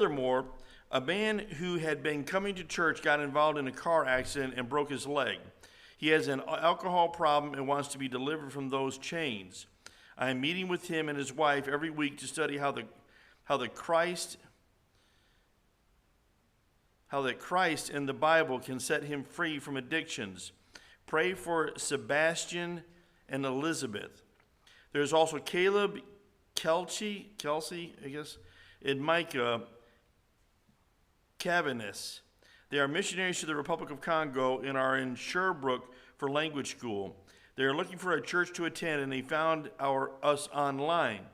Furthermore, a man who had been coming to church got involved in a car accident and broke his leg. He has an alcohol problem and wants to be delivered from those chains. I am meeting with him and his wife every week to study how that Christ in the Bible can set him free from addictions. Pray for Sebastian and Elizabeth. There's also Caleb, Kelsey, I guess, and Micah Cavanis. They are missionaries to the Republic of Congo and are in Sherbrooke for language school. They are looking for a church to attend, and they found us online.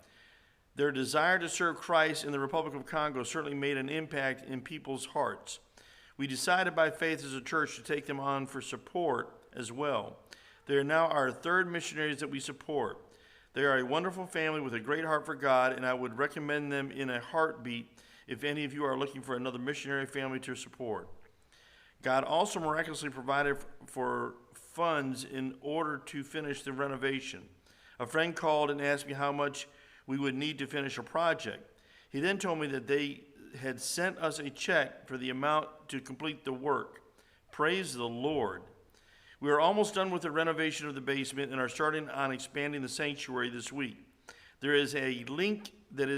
Their desire to serve Christ in the Republic of Congo certainly made an impact in people's hearts. We decided by faith as a church to take them on for support as well. They are now our third missionaries that we support. They are a wonderful family with a great heart for God, and I would recommend them in a heartbeat if any of you are looking for another missionary family to support. God also miraculously provided for funds in order to finish the renovation. A friend called and asked me how much we would need to finish a project. He then told me that they had sent us a check for the amount to complete the work. Praise the Lord. We are almost done with the renovation of the basement and are starting on expanding the sanctuary this week. There is a link that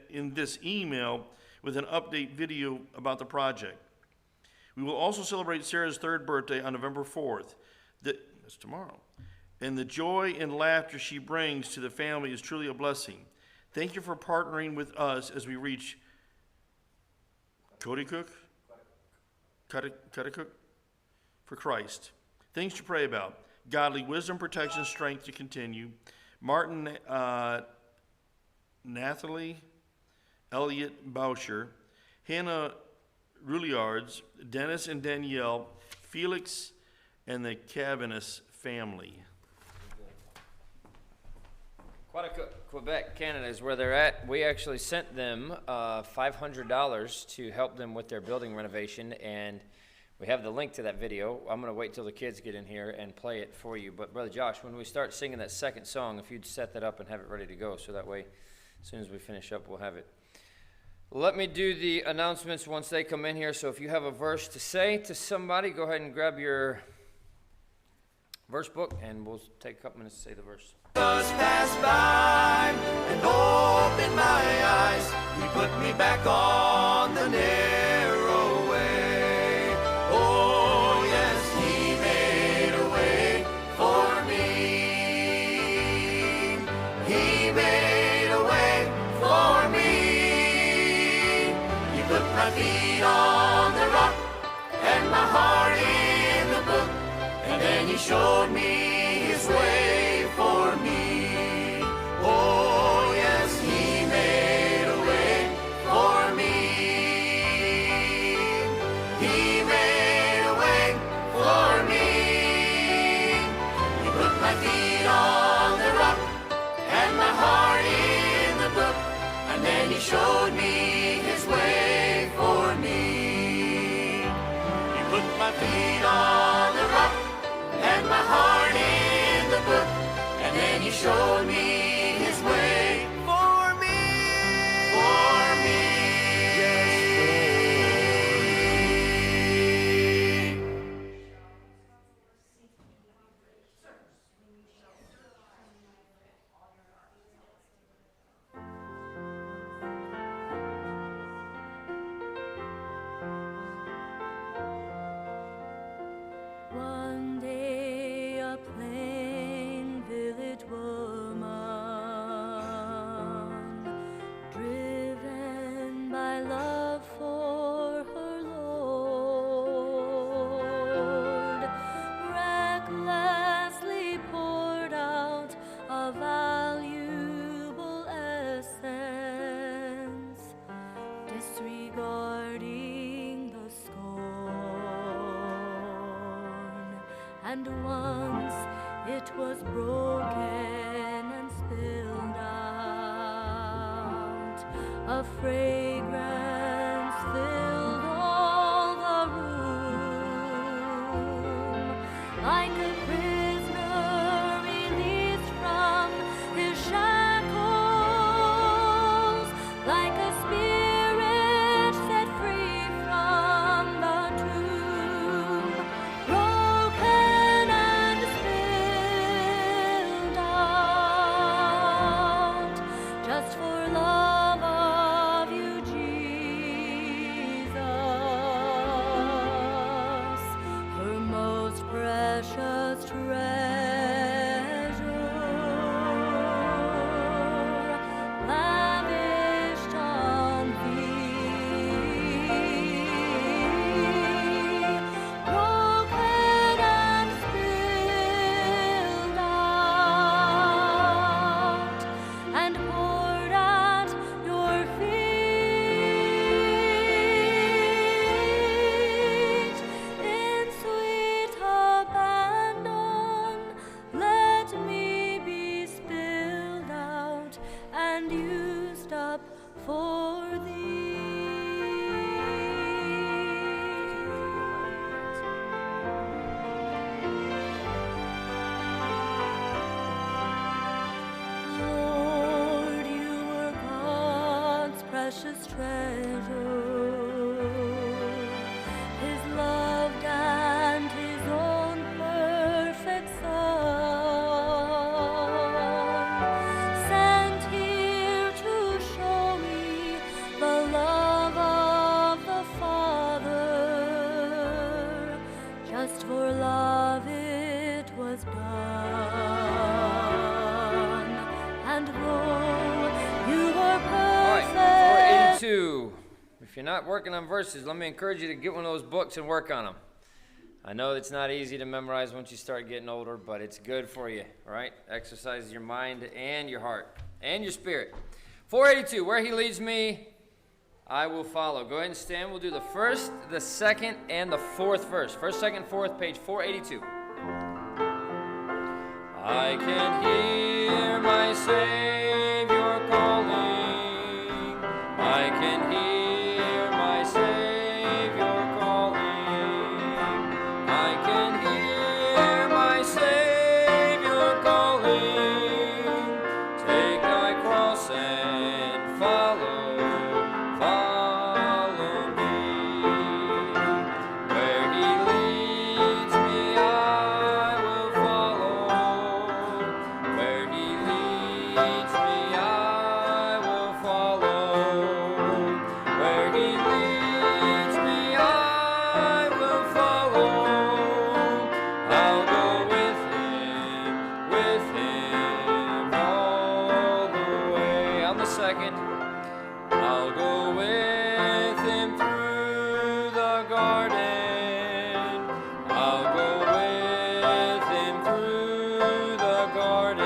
in this email with an update video about the project. We will also celebrate Sarah's third birthday on November 4th. That's tomorrow. And the joy and laughter she brings to the family is truly a blessing. Thank you for partnering with us as we reach Cuddecook for Christ. Things to pray about: godly wisdom, protection, strength to continue. Martin Nathalie, Elliot Boucher, Hannah Rouliards, Dennis and Danielle, Felix, and the Cavanis family. Quebec, Canada is where they're at. We actually sent them $500 to help them with their building renovation, and we have the link to that video. I'm going to wait till the kids get in here and play it for you. But Brother Josh, when we start singing that second song, if you'd set that up and have it ready to go, so that way as soon as we finish up, we'll have it. Let me do the announcements once they come in here. So if you have a verse to say to somebody, go ahead and grab your verse book, and we'll take a couple minutes to say the verse. Just pass by and open my eyes. He put me back on the narrow way. Oh yes, he made a way for me. He made a way for me. He put my feet on the rock and my heart in the book, and then he showed me his way for me. Oh yes, he made a way for me. He made a way for me. He put my feet on the rock and my heart in the book, and then he showed me his way for me. He put my feet on the rock and my heart in the book, and then he showed me his way for me. For me. Yes, One day a plain village woman, driven by love for her Lord, recklessly poured out a valuable essence, disregarding the scorn. And once it was broken and spilled out, a fragrance filled all the room, like a prisoner released from his shackles. and used up for thee. Lord, you were God's precious treasure, his loved and his own perfect Son, sent here to show me the love of the Father. Just for love it was done, and though you were All right, perfect. 482. If you're not working on verses, let me encourage you to get one of those books and work on them. I know it's not easy to memorize once you start getting older, but it's good for you, all right? Exercises your mind and your heart and your spirit. 482, where he leads me, I will follow. Go ahead and stand. We'll do the first, the second, and the fourth verse. First, second, fourth, page 482. I can hear my Savior calling. I can hear my Savior calling. I can hear my Savior calling. Take thy cross and follow me. Where he leads me, I will follow. Where he leads me, I will follow. Where he leads me, I will follow. I'll go with him all the way. On the second, I'll go with him through the garden. I'll go with him through the garden.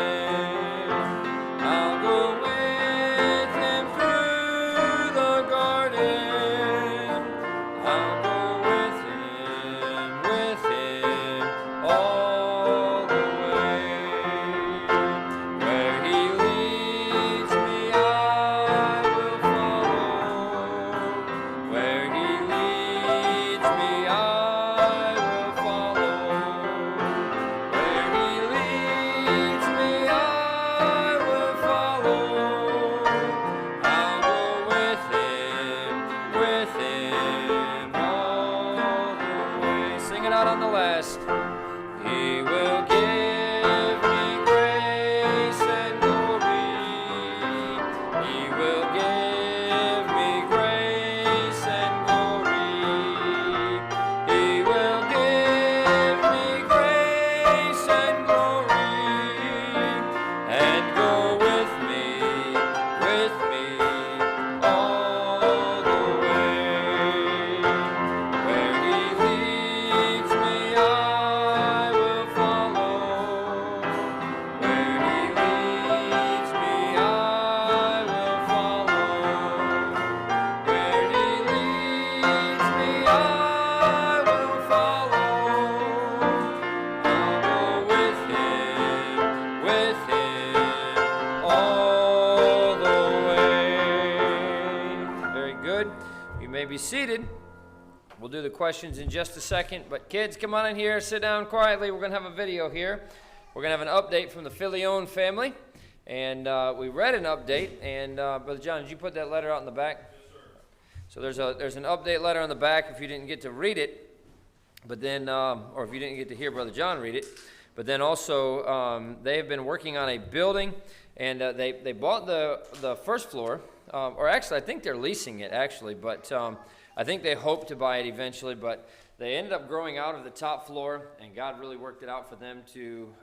I'll go with him through the garden. I'll go with him all the way. Where he leads me, I will follow. Where he leads me, I will follow. Where he leads me, I will follow. I'll go with him all the way. Sing it out on the last. He will give me grace and glory. He will give me grace and glory. He will give me grace and glory, and go with me all the way. Where he leads me, I will follow. Where he leads me, I will follow. Where he leads me, I will follow. I'll go with him all the way. Very good. You may be seated. We'll do the questions in just a second, but kids, come on in here, sit down quietly. We're going to have a video here. We're going to have an update from the Filion family, and we read an update, and Brother John, did you put that letter out in the back? Yes, sir. So there's an update letter on the back if you didn't get to read it, but then, or if you didn't get to hear Brother John read it, but then also they have been working on a building, and they bought the first floor, or actually I think they're leasing it actually, but I think they hope to buy it eventually, but they ended up growing out of the top floor, and God really worked it out for them to,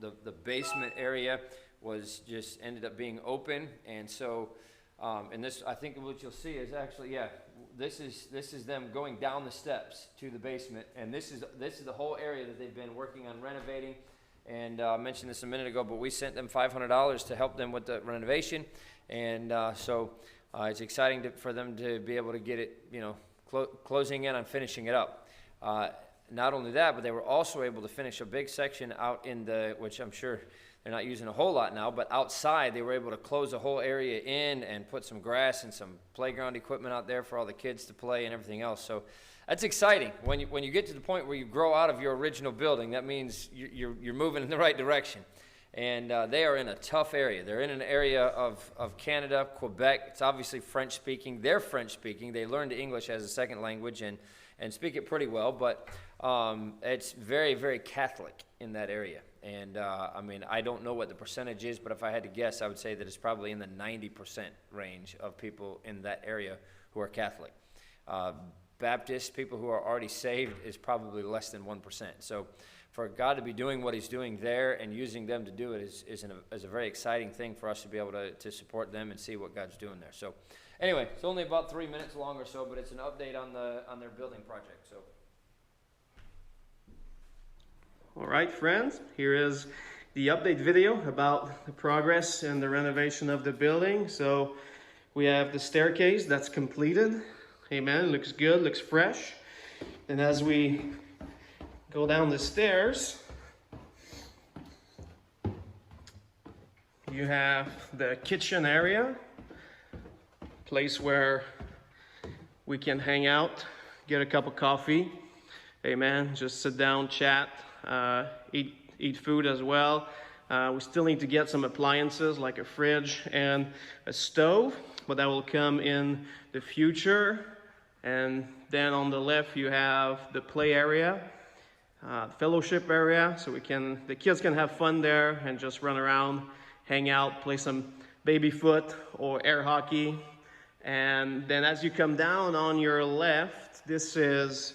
the basement area was just ended up being open, and so, and this, I think what you'll see is actually, yeah, this is them going down the steps to the basement, and this is the whole area that they've been working on renovating, and I mentioned this a minute ago, but we sent them $500 to help them with the renovation, and so it's exciting for them to be able to get it, closing in on finishing it up. Not only that, but they were also able to finish a big section out in which I'm sure They're not using a whole lot now, but outside they were able to close a whole area in and put some grass and some playground equipment out there for all the kids to play and everything else. So that's exciting. When you get to the point where you grow out of your original building, that means you're moving in the right direction. And they are in a tough area. They're in an area of Canada, Quebec. It's obviously French-speaking. They're French-speaking. They learned English as a second language and speak it pretty well, but it's very, very Catholic in that area. And, I mean, I don't know what the percentage is, but if I had to guess, I would say that it's probably in the 90% range of people in that area who are Catholic. Baptist, people who are already saved, is probably less than 1%. So for God to be doing what he's doing there and using them to do it is a very exciting thing for us to be able to support them and see what God's doing there. So anyway, it's only about 3 minutes long or so, but it's an update on their building project. So. All right, friends, here is the update video about the progress and the renovation of the building. So we have the staircase that's completed. Amen. Looks good, looks fresh. And as we go down the stairs, you have the kitchen area, place where we can hang out, get a cup of coffee. Amen. Just sit down, chat, eat food as well. We still need to get some appliances like a fridge and a stove, but that will come in the future. And then on the left you have the play area, fellowship area, so the kids can have fun there and just run around, hang out, play some baby foot or air hockey. And then as you come down on your left, this is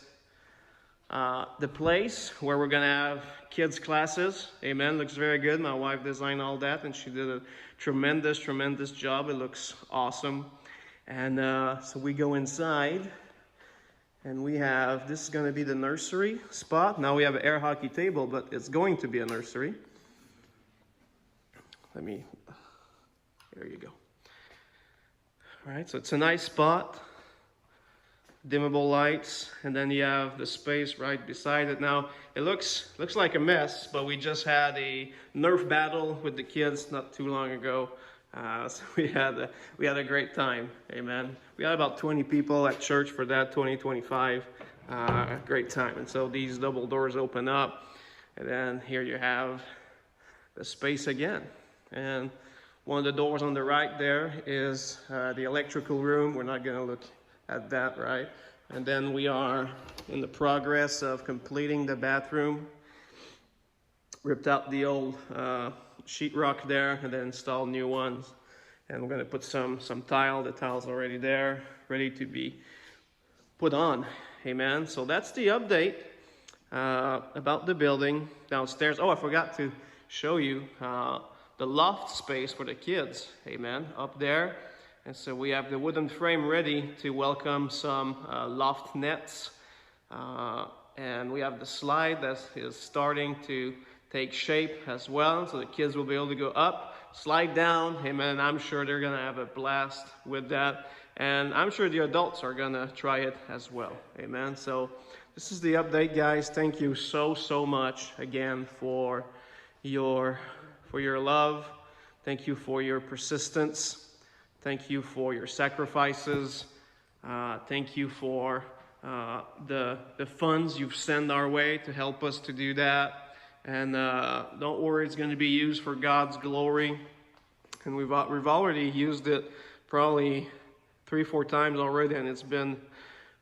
the place where we're gonna have kids classes. Amen. Looks very good. My wife designed all that and she did a tremendous job. It looks awesome. And so we go inside and this is going to be the nursery spot. Now we have an air hockey table, but it's going to be a nursery. There you go. All right, so it's a nice spot. Dimmable lights, and then you have the space right beside it. Now it looks like a mess, but we just had a Nerf battle with the kids not too long ago. So we had a great time. Amen. We had about 20 people at church for that, 25. Great time. And so these double doors open up, and then here you have the space again. And one of the doors on the right there is the electrical room. We're not going to look at that, right? And then we are in the progress of completing the bathroom. Ripped out the old sheetrock there and then installed new ones. And we're going to put some tile. The tile's already there, ready to be put on. Amen. So that's the update about the building downstairs. Oh, I forgot to show you the loft space for the kids. Amen. Up there. And so we have the wooden frame ready to welcome some loft nets. And we have the slide that is starting to take shape as well. So the kids will be able to go up, slide down. Amen. I'm sure they're going to have a blast with that. And I'm sure the adults are going to try it as well. Amen. So this is the update, guys. Thank you so much again for your love. Thank you for your persistence. Thank you for your sacrifices. Thank you for the funds you've sent our way to help us to do that. And don't worry, it's going to be used for God's glory. And we've already used it probably 3-4 times already, and it's been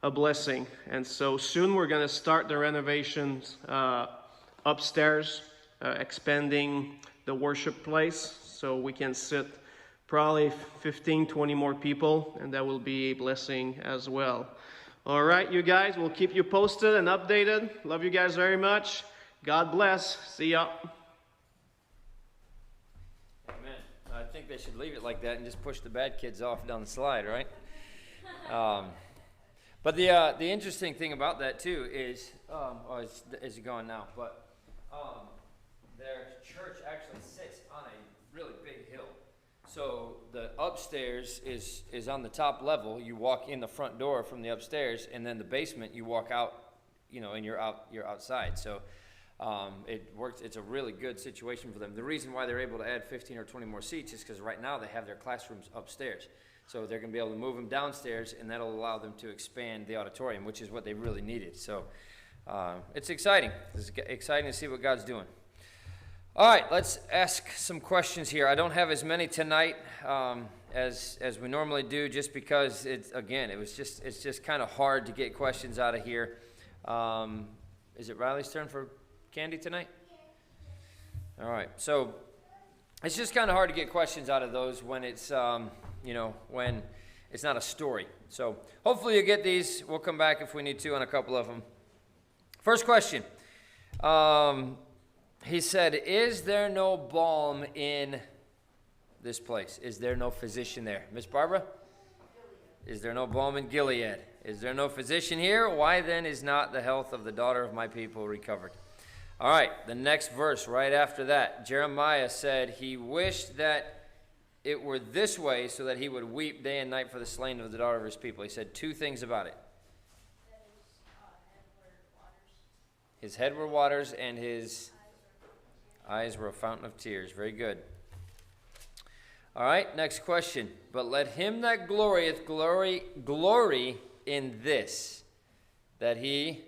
a blessing. And so soon we're going to start the renovations upstairs, expanding the worship place so we can sit probably 15-20 more people, and that will be a blessing as well. All right, you guys, we'll keep you posted and updated. Love you guys very much. God bless. See ya. Amen. I think they should leave it like that and just push the bad kids off down the slide, right? But the interesting thing about that too is, is it gone now? But their church actually sits on a really big hill. So the upstairs is on the top level. You walk in the front door from the upstairs, and then the basement you walk out, and you're outside. So It works. It's a really good situation for them. The reason why they're able to add 15 or 20 more seats is because right now they have their classrooms upstairs. So they're going to be able to move them downstairs, and that'll allow them to expand the auditorium, which is what they really needed. So it's exciting. It's exciting to see what God's doing. All right, let's ask some questions here. I don't have as many tonight as we normally do, just because it's just kind of hard to get questions out of here. Is it Riley's turn for candy tonight? All right, so it's just kind of hard to get questions out of those when it's when it's not a story. So hopefully you get these. We'll come back if we need to on a couple of them. First question. He said, is there no balm in this place? Is there no physician there? Miss Barbara? Is there no balm in Gilead? Is there no physician here? Why then is not the health of the daughter of my people recovered? All right, the next verse right after that. Jeremiah said he wished that it were this way so that he would weep day and night for the slain of the daughter of his people. He said two things about it. His head were waters and his eyes were a fountain of tears. Very good. All right, next question. But let him that glorieth glory in this, that he,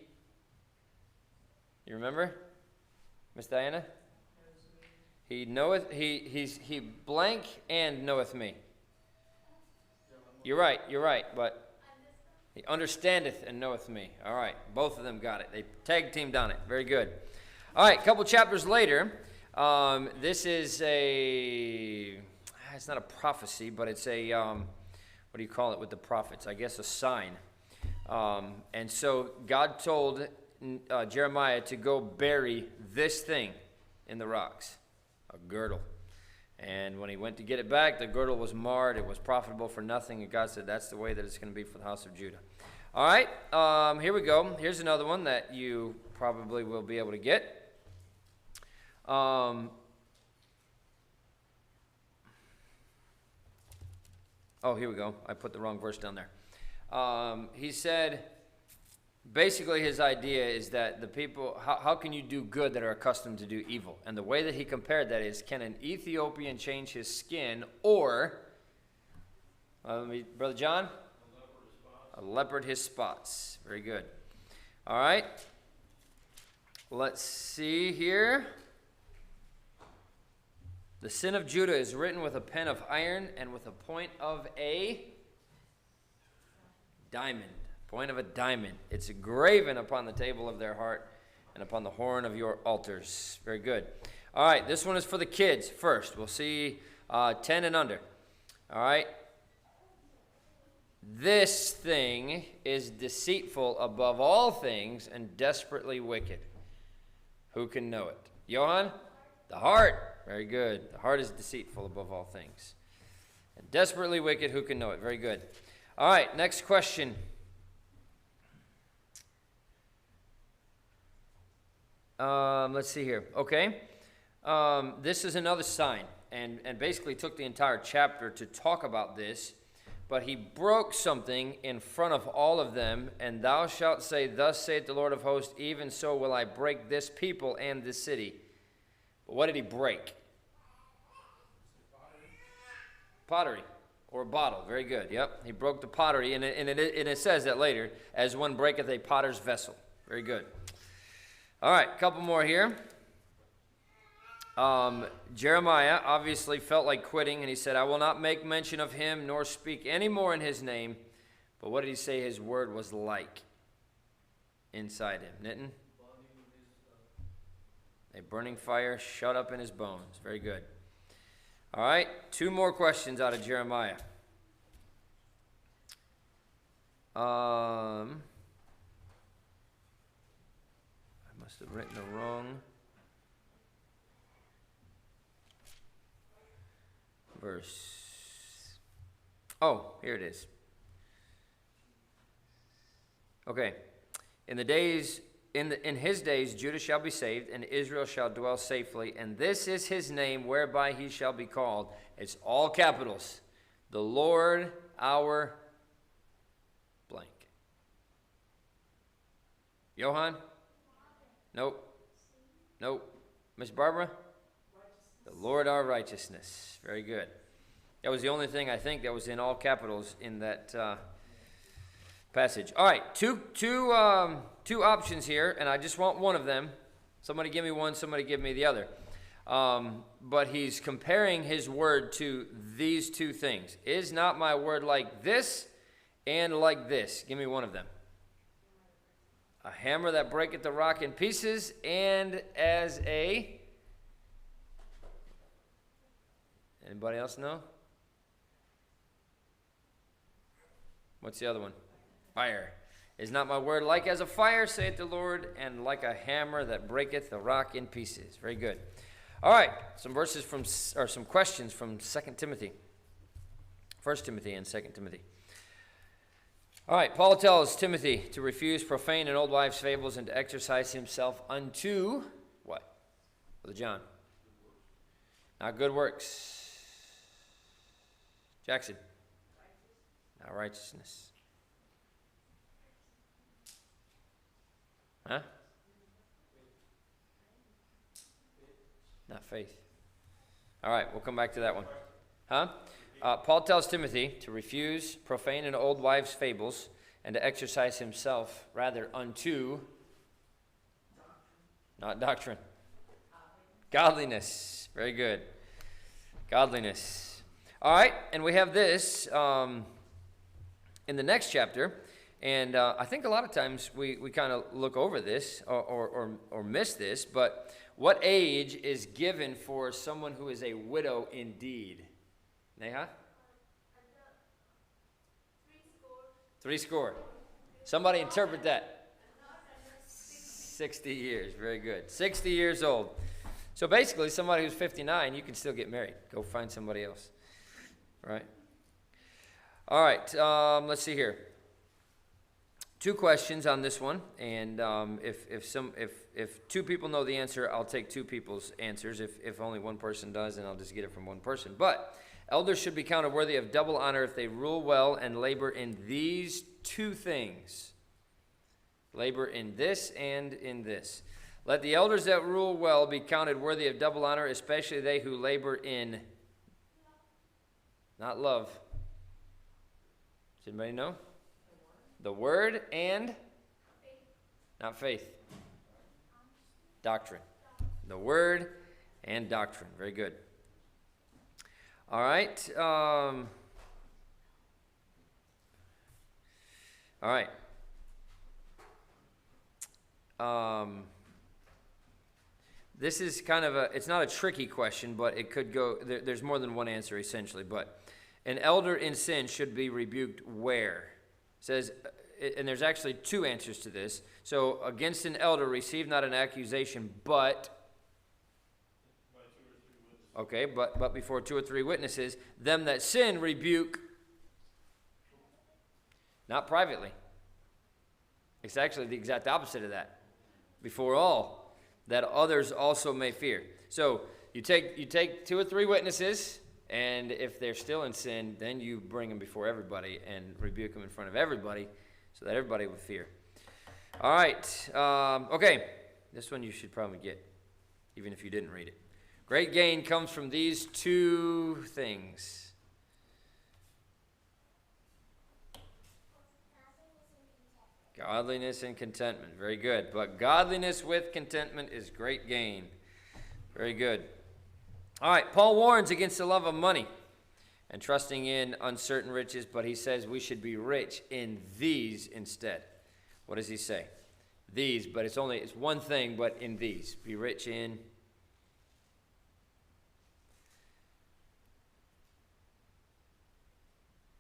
you remember, Miss Diana? He knoweth, he blank and knoweth me. You're right, but he understandeth and knoweth me. All right, both of them got it. They tag teamed on it. Very good. All right, a couple chapters later, this is it's not a prophecy, but it's a, what do you call it with the prophets? I guess a sign. And so God told Jeremiah to go bury this thing in the rocks, a girdle. And when he went to get it back, the girdle was marred. It was profitable for nothing. And God said, that's the way that it's going to be for the house of Judah. All right, here we go. Here's another one that you probably will be able to get. Here we go. I put the wrong verse down there. He said, basically his idea is that the people, how can you do good that are accustomed to do evil? And the way that he compared that is, can an Ethiopian change his skin, or, Brother John? A leopard his spots. Very good. All right. Let's see here. The sin of Judah is written with a pen of iron and with a point of a diamond. Point of a diamond. It's graven upon the table of their heart and upon the horn of your altars. Very good. All right, this one is for the kids first. We'll see 10 and under. All right. This thing is deceitful above all things and desperately wicked. Who can know it? Johan? The heart. Very good. The heart is deceitful above all things. And desperately wicked, who can know it? Very good. All right, next question. Let's see here. Okay. This is another sign. And basically took the entire chapter to talk about this. But he broke something in front of all of them. And thou shalt say, thus saith the Lord of hosts, even so will I break this people and this city. But what did he break? Pottery or bottle. Very good. Yep. He broke the pottery. And it says that later, as one breaketh a potter's vessel. Very good. All right. A couple more here. Jeremiah obviously felt like quitting. And he said, I will not make mention of him nor speak any more in his name. But what did he say his word was like inside him? Nitin? A burning fire shut up in his bones. Very good. All right, two more questions out of Jeremiah. I must have written the wrong verse. Oh, here it is. Okay. In his days, Judah shall be saved, and Israel shall dwell safely. And this is his name whereby he shall be called. It's all capitals. The Lord our blank. Johan? Nope. Nope. Miss Barbara? The Lord our righteousness. Very good. That was the only thing I think that was in all capitals in that passage. All right, two options here, and I just want one of them. Somebody give me one, somebody give me the other. But he's comparing his word to these two things. Is not my word like this and like this? Give me one of them. A hammer that breaketh the rock in pieces, and as a... Anybody else know? What's the other one? Fire. Is not my word like as a fire, saith the Lord, and like a hammer that breaketh the rock in pieces. Very good. All right, some questions from 2 Timothy. 1 Timothy and 2 Timothy. All right, Paul tells Timothy to refuse profane and old wives' fables and to exercise himself unto what? Brother John. Not good works. Jackson. Not righteousness. Huh? Not faith. All right, we'll come back to that one. Huh? Paul tells Timothy to refuse profane and old wives' fables and to exercise himself rather unto, not doctrine, godliness. Very good. Godliness. All right, and we have this in the next chapter, and I think a lot of times we kind of look over this or miss this, but what age is given for someone who is a widow indeed? Neha? 3 score. Somebody interpret that. 60 years. Very good. 60 years old. So basically, somebody who's 59, you can still get married. Go find somebody else. Right? All right. Let's see here. 2 questions on this one, and if 2 people know the answer, I'll take 2 people's answers. If only one person does, then I'll just get it from one person. But elders should be counted worthy of double honor if they rule well and labor in these 2 things. Labor in this and in this. Let the elders that rule well be counted worthy of double honor, especially they who labor in, not love. Does anybody know? The word and not faith. Doctrine. The word and doctrine. Very good. All right. All right. This is kind of it's not a tricky question, but it could go, there's more than one answer essentially, but an elder in sin should be rebuked where? It says, and there's actually 2 answers to this. So, against an elder, receive not an accusation, but, okay, but before 2 or 3 witnesses, them that sin rebuke, not privately. It's actually the exact opposite of that. Before all, that others also may fear. So, you take 2 or 3 witnesses, and if they're still in sin, then you bring them before everybody and rebuke them in front of everybody so that everybody would fear. All right. Okay. This one you should probably get, even if you didn't read it. Great gain comes from these 2 things. Godliness and contentment. Very good. But godliness with contentment is great gain. Very good. All right, Paul warns against the love of money and trusting in uncertain riches, but he says we should be rich in these instead. What does he say? These, but it's one thing, but in these. Be rich in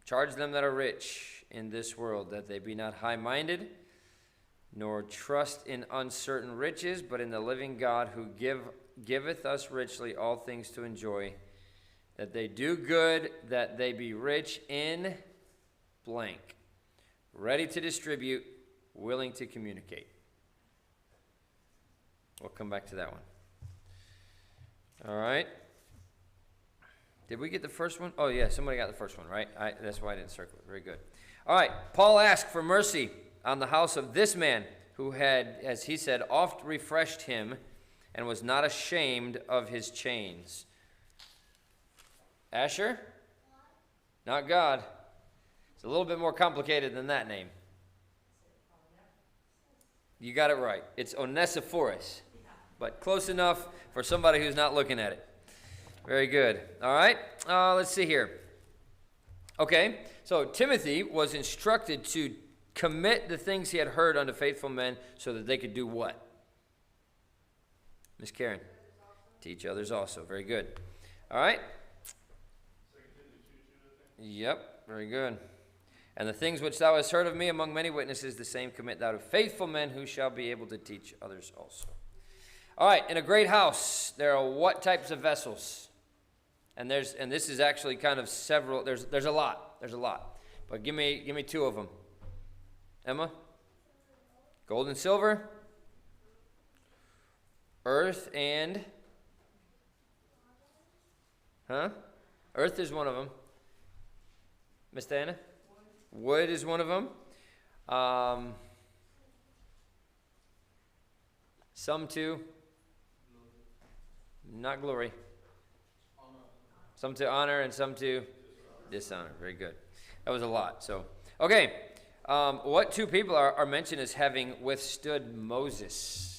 charge them that are rich in this world, that they be not high-minded, nor trust in uncertain riches, but in the living God who giveth us richly all things to enjoy, that they do good, that they be rich in blank, ready to distribute, willing to communicate. We'll come back to that one. All right. Did we get the first one? Oh, yeah, somebody got the first one, right? That's why I didn't circle it. Very good. All right. Paul asked for mercy on the house of this man who had, as he said, oft refreshed him and was not ashamed of his chains. Asher? Not God. It's a little bit more complicated than that name. You got it right. It's Onesiphorus, but close enough for somebody who's not looking at it. Very good. All right. Let's see here. Okay. So Timothy was instructed to commit the things he had heard unto faithful men so that they could do what? Miss Karen. Teach others also. Very good. All right. Yep. Very good. And the things which thou hast heard of me among many witnesses, the same commit thou to faithful men who shall be able to teach others also. All right. In a great house, there are what types of vessels? And this is actually kind of several. There's a lot. There's a lot. But give me two of them. Emma? Gold and silver? Earth and? Huh? Earth is one of them. Miss Diana? Wood is one of them. Some to? Not glory. Some to honor and some to dishonor. Very good. That was a lot. So, okay. What two people are mentioned as having withstood Moses?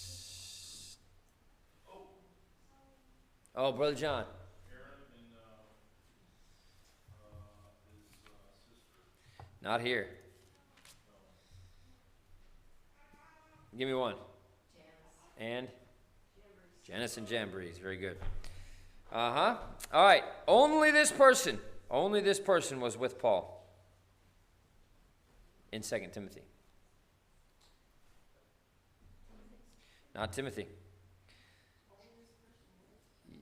Oh, Brother John. Aaron and his sister. Not here. Give me one. And? Janice and Jambreeze. Very good. Uh-huh. All right. Only this person was with Paul in 2 Timothy. Not Timothy.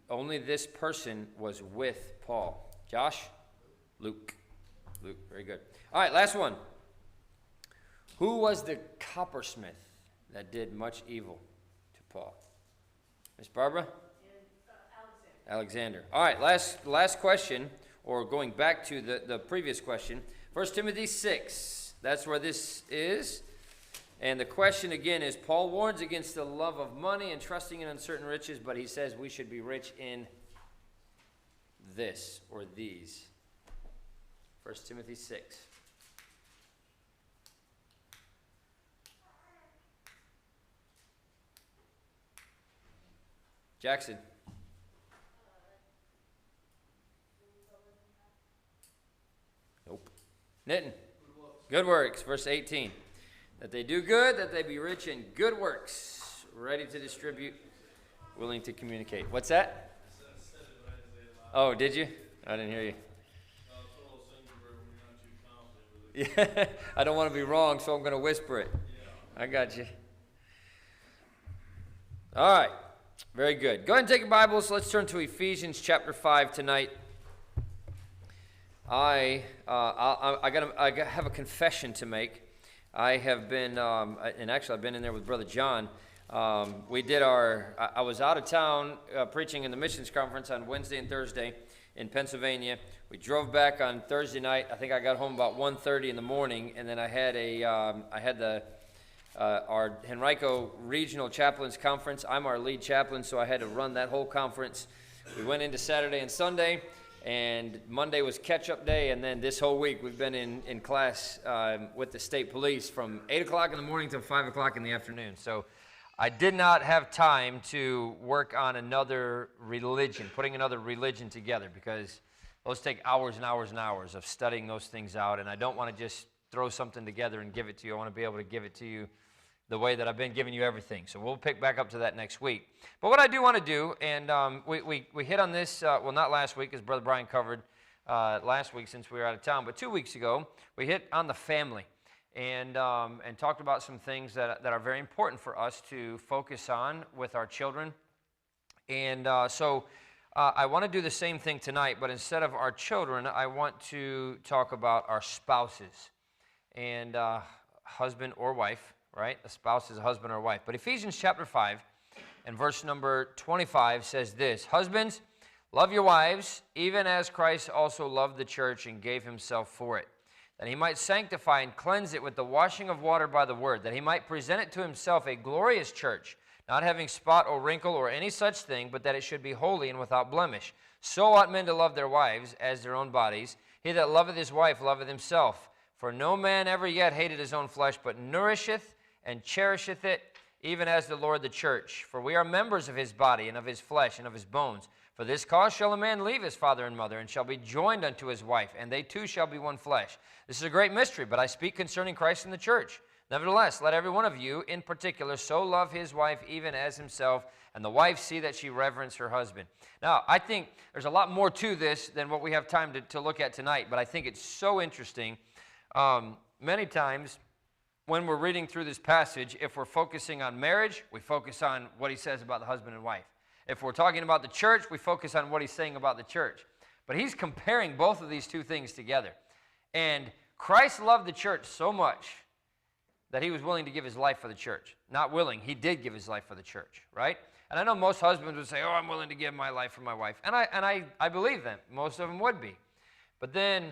Only this person was with Paul. Josh? Luke. Luke. Very good. All right, last one. Who was the coppersmith that did much evil to Paul? Miss Barbara? Alexander. All right, last question, or going back to the previous question. 1 Timothy 6, that's where this is. And the question again is, Paul warns against the love of money and trusting in uncertain riches, but he says we should be rich in this or these. 1 Timothy 6. Jackson. Nope. Knitting. Good works. Verse 18. That they do good, that they be rich in good works, ready to distribute, willing to communicate. What's that? Oh, did you? I didn't hear you. Yeah, I don't want to be wrong, so I'm going to whisper it. I got you. All right. Very good. Go ahead and take your Bibles. Let's turn to Ephesians chapter 5 tonight. I have a confession to make. I have been, and actually I've been in there with Brother John. I was out of town preaching in the missions conference on Wednesday and Thursday in Pennsylvania. We drove back on Thursday night. I think I got home about 1:30 in the morning, and then I had our Henrico Regional Chaplains Conference. I'm our lead chaplain, so I had to run that whole conference. We went into Saturday and Sunday, and Monday was catch-up day, and then this whole week we've been in class with the state police from 8 o'clock in the morning till 5 o'clock in the afternoon. So I did not have time to work on another religion, putting another religion together, because those take hours and hours and hours of studying those things out, and I don't want to just throw something together and give it to you. I want to be able to give it to you the way that I've been giving you everything. So we'll pick back up to that next week. But what I do want to do, and we hit on this, well, not last week, as Brother Brian covered last week since we were out of town, but 2 weeks ago, we hit on the family and talked about some things that are very important for us to focus on with our children. And so I want to do the same thing tonight, but instead of our children, I want to talk about our spouses and husband or wife. Right? A spouse is a husband or wife. But Ephesians chapter 5 and verse number 25 says this: Husbands, love your wives, even as Christ also loved the church and gave himself for it, that he might sanctify and cleanse it with the washing of water by the word, that he might present it to himself a glorious church, not having spot or wrinkle or any such thing, but that it should be holy and without blemish. So ought men to love their wives as their own bodies. He that loveth his wife loveth himself. For no man ever yet hated his own flesh, but nourisheth and cherisheth it, even as the Lord the church. For we are members of his body, and of his flesh, and of his bones. For this cause shall a man leave his father and mother, and shall be joined unto his wife, and they two shall be one flesh. This is a great mystery, but I speak concerning Christ and the church. Nevertheless, let every one of you in particular so love his wife even as himself, and the wife see that she reverence her husband. Now, I think there's a lot more to this than what we have time to look at tonight, but I think it's so interesting. Many times when we're reading through this passage, if we're focusing on marriage, we focus on what he says about the husband and wife. If we're talking about the church, we focus on what he's saying about the church. But he's comparing both of these two things together. And Christ loved the church so much that he was willing to give his life for the church. Not willing, he did give his life for the church, right? And I know most husbands would say, oh, I'm willing to give my life for my wife. And I believe them. Most of them would be. But then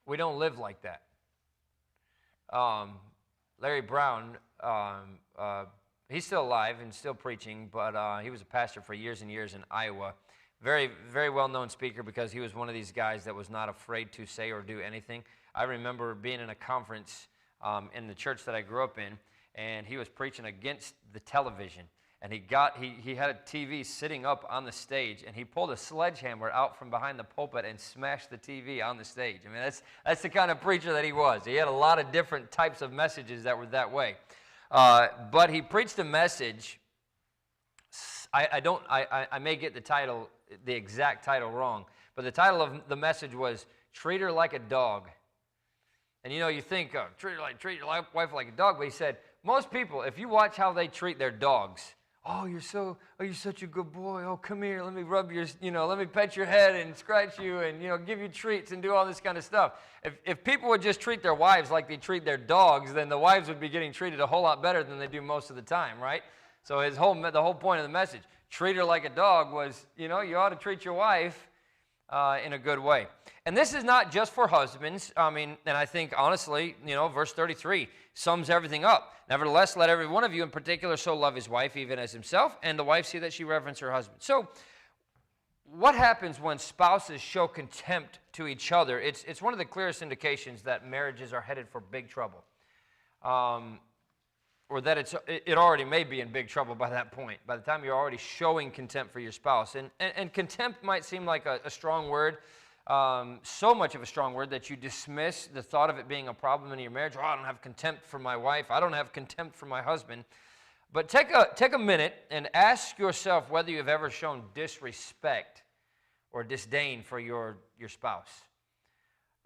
we don't live like that. Larry Brown, he's still alive and still preaching, but he was a pastor for years and years in Iowa. Very, very well-known speaker because he was one of these guys that was not afraid to say or do anything. I remember being in a conference in the church that I grew up in, and he was preaching against the television. And he had a TV sitting up on the stage, and he pulled a sledgehammer out from behind the pulpit and smashed the TV on the stage. I mean, that's the kind of preacher that he was. He had a lot of different types of messages that were that way. But he preached a message. I may get the exact title wrong, but the title of the message was "Treat Her Like a Dog." And you think, treat your wife like a dog. But he said, most people, if you watch how they treat their dogs, you're such a good boy. Oh, come here, let me rub your, let me pet your head and scratch you and, give you treats and do all this kind of stuff. If people would just treat their wives like they treat their dogs, then the wives would be getting treated a whole lot better than they do most of the time, right? So the whole point of the message, treat her like a dog, was, you ought to treat your wife in a good way. And this is not just for husbands. And I think, honestly, verse 33 sums everything up. Nevertheless, let every one of you in particular so love his wife even as himself, and the wife see that she reverence her husband. So what happens when spouses show contempt to each other? It's one of the clearest indications that marriages are headed for big trouble. Or that it already may be in big trouble by that point, by the time you're already showing contempt for your spouse. And contempt might seem like a strong word, so much of a strong word that you dismiss the thought of it being a problem in your marriage. I don't have contempt for my wife. I don't have contempt for my husband. But take a minute and ask yourself whether you've ever shown disrespect or disdain for your spouse.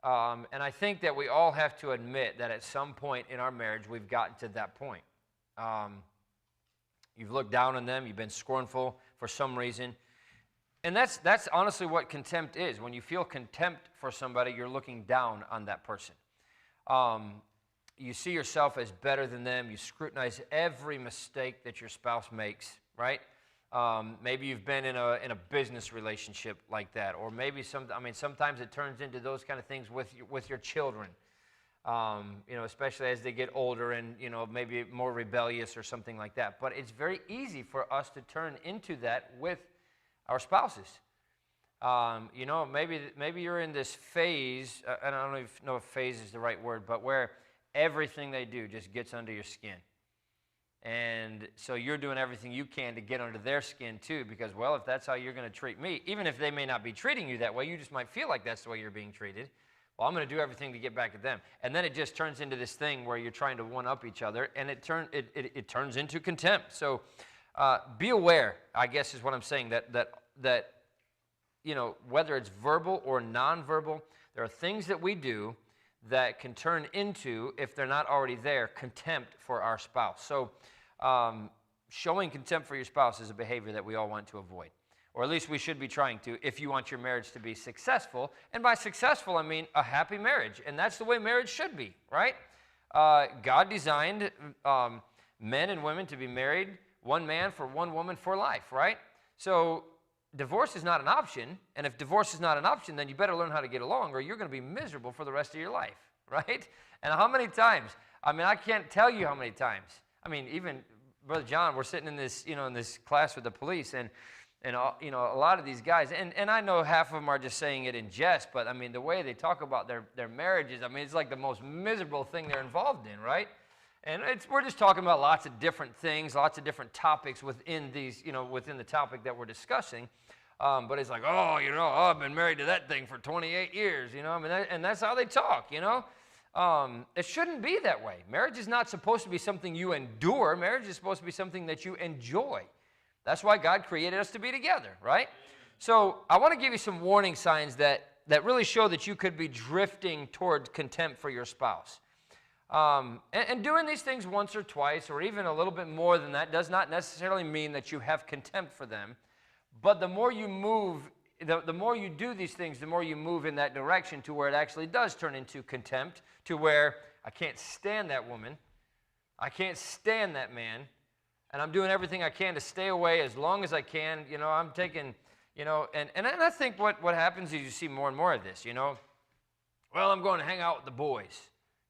And I think that we all have to admit that at some point in our marriage, we've gotten to that point. You've looked down on them. You've been scornful for some reason. And that's honestly what contempt is. When you feel contempt for somebody, you're looking down on that person. You see yourself as better than them. You scrutinize every mistake that your spouse makes, right? Maybe you've been in a business relationship like that, or maybe sometimes it turns into those kind of things with your children. Especially as they get older and maybe more rebellious or something like that. But it's very easy for us to turn into that with our spouses. Maybe you're in this phase. I don't know if phase is the right word, but where everything they do just gets under your skin. And so you're doing everything you can to get under their skin too, because, well, if that's how you're going to treat me, even if they may not be treating you that way, you just might feel like that's the way you're being treated. Well, I'm going to do everything to get back at them. And then it just turns into this thing where you're trying to one-up each other, and it turns into contempt. So be aware, I guess is what I'm saying, that whether it's verbal or nonverbal, there are things that we do that can turn into, if they're not already there, contempt for our spouse. So showing contempt for your spouse is a behavior that we all want to avoid. Or at least we should be trying to, if you want your marriage to be successful. And by successful, I mean a happy marriage. And that's the way marriage should be, right? God designed men and women to be married, one man for one woman for life, right? So divorce is not an option. And if divorce is not an option, then you better learn how to get along, or you're going to be miserable for the rest of your life, right? And how many times? I can't tell you how many times. Even Brother John, we're sitting in this, in this class with the police, and a lot of these guys, and I know half of them are just saying it in jest, but I mean, the way they talk about their marriages, I mean, it's like the most miserable thing they're involved in, right? And we're just talking about lots of different things, lots of different topics within these, within the topic that we're discussing. But it's like, oh, I've been married to that thing for 28 years, I mean, and that's how they talk, It shouldn't be that way. Marriage is not supposed to be something you endure. Marriage is supposed to be something that you enjoy. That's why God created us to be together, right? So I want to give you some warning signs that really show that you could be drifting toward contempt for your spouse. And doing these things once or twice, or even a little bit more than that, does not necessarily mean that you have contempt for them. But the more you move, the more you do these things, the more you move in that direction to where it actually does turn into contempt, to where I can't stand that woman, I can't stand that man, and I'm doing everything I can to stay away as long as I can. I'm taking, and I think what happens is you see more and more of this, Well, I'm going to hang out with the boys.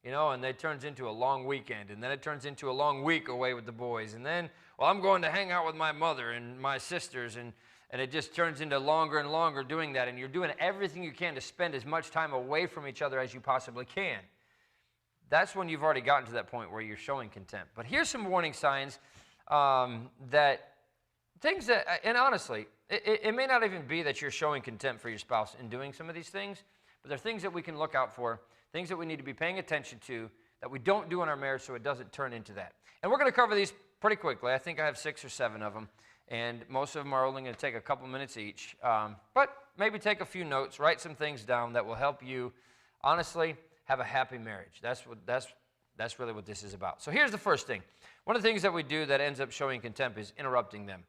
And it turns into a long weekend, and then it turns into a long week away with the boys, and then, well, I'm going to hang out with my mother and my sisters, and it just turns into longer and longer doing that, and you're doing everything you can to spend as much time away from each other as you possibly can. That's when you've already gotten to that point where you're showing contempt. But here's some warning signs that things that, and honestly, it may not even be that you're showing contempt for your spouse in doing some of these things, but they're things that we can look out for, things that we need to be paying attention to, that we don't do in our marriage so it doesn't turn into that. And we're going to cover these pretty quickly. I think I have 6 or 7 of them, and most of them are only going to take a couple minutes each. But maybe take a few notes, write some things down that will help you, honestly, have a happy marriage. That's really what this is about. So here's the first thing. One of the things that we do that ends up showing contempt is interrupting them.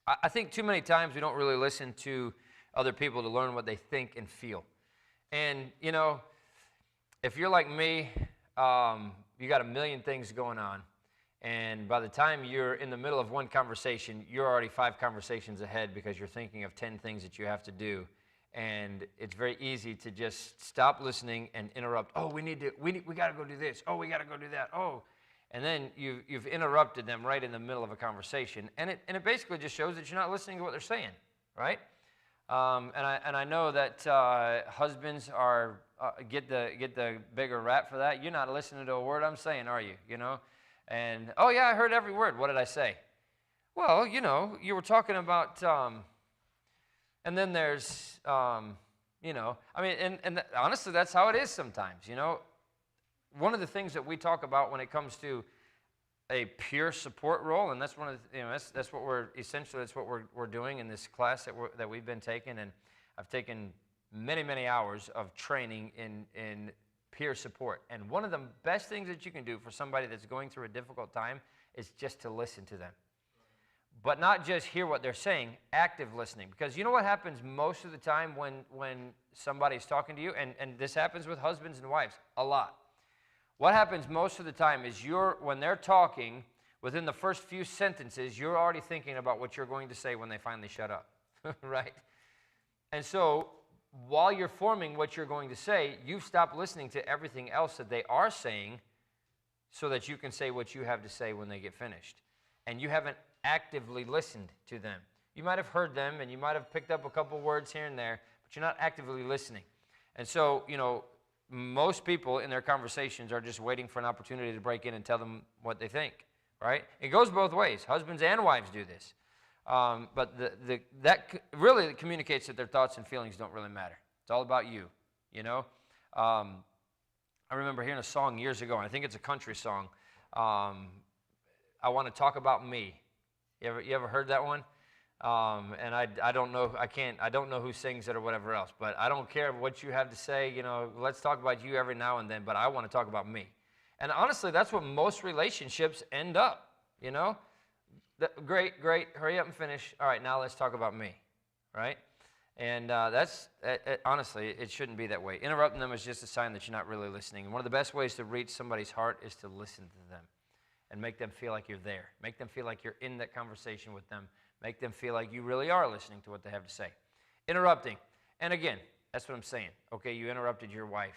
I think too many times we don't really listen to other people to learn what they think and feel. And, if you're like me, you got a million things going on, and by the time you're in the middle of one conversation, you're already 5 conversations ahead because you're thinking of 10 things that you have to do, and it's very easy to just stop listening and interrupt. Oh, we got to go do this. Oh, we got to go do that. Oh, and then you've interrupted them right in the middle of a conversation, and it basically just shows that you're not listening to what they're saying, right? And I know that husbands are get the bigger rap for that. You're not listening to a word I'm saying, are you? And oh yeah, I heard every word. What did I say? Well, you were talking about. And then there's, I mean, and honestly, that's how it is sometimes. One of the things that we talk about when it comes to a peer support role, and that's one of the, that's what we're doing in this class that we've been taking, and I've taken many hours of training in peer support. And one of the best things that you can do for somebody that's going through a difficult time is just to listen to them. But not just hear what they're saying, active listening. Because you know what happens most of the time when somebody's talking to you, and this happens with husbands and wives a lot. What happens most of the time is when they're talking, within the first few sentences, you're already thinking about what you're going to say when they finally shut up, right? And so while you're forming what you're going to say, you stop listening to everything else that they are saying so that you can say what you have to say when they get finished. And you haven't actively listened to them. You might have heard them, and you might have picked up a couple words here and there, but you're not actively listening. And so, most people in their conversations are just waiting for an opportunity to break in and tell them what they think, right? It goes both ways. Husbands and wives do this. But that really communicates that their thoughts and feelings don't really matter. It's all about you, I remember hearing a song years ago, and I think it's a country song. I want to talk about me. You ever heard that one? And I don't know. I don't know who sings it or whatever else. But I don't care what you have to say. Let's talk about you every now and then. But I want to talk about me. And honestly, that's what most relationships end up. Great. Hurry up and finish. All right, now let's talk about me, right? And honestly, it shouldn't be that way. Interrupting them is just a sign that you're not really listening. And one of the best ways to reach somebody's heart is to listen to them and make them feel like you're there. Make them feel like you're in that conversation with them. Make them feel like you really are listening to what they have to say. Interrupting. And again, that's what I'm saying. Okay, you interrupted your wife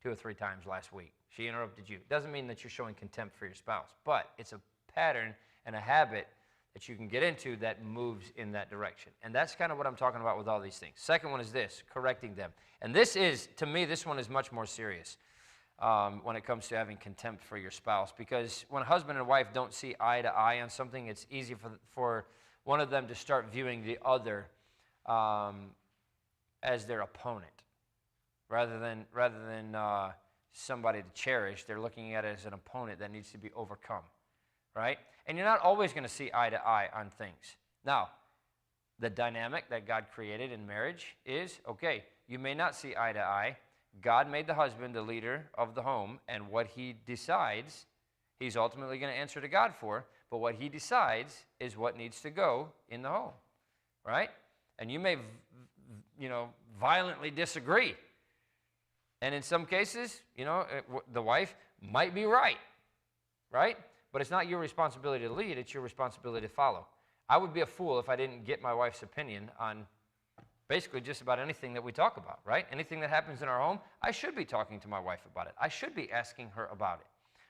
2 or 3 times last week. She interrupted you. Doesn't mean that you're showing contempt for your spouse, but it's a pattern and a habit that you can get into that moves in that direction. And that's kind of what I'm talking about with all these things. Second one is this, correcting them. And this is, to me, this one is much more serious when it comes to having contempt for your spouse. Because when a husband and wife don't see eye to eye on something, it's easy for one of them to start viewing the other as their opponent. Rather than somebody to cherish, they're looking at it as an opponent that needs to be overcome, right? And you're not always going to see eye to eye on things. Now, the dynamic that God created in marriage is, okay, you may not see eye to eye. God made the husband the leader of the home, and what he decides, he's ultimately going to answer to God for, but what he decides is what needs to go in the home, right? And you may, violently disagree. And in some cases, the wife might be right? But it's not your responsibility to lead, it's your responsibility to follow. I would be a fool if I didn't get my wife's opinion on basically just about anything that we talk about, right? Anything that happens in our home, I should be talking to my wife about it. I should be asking her about it.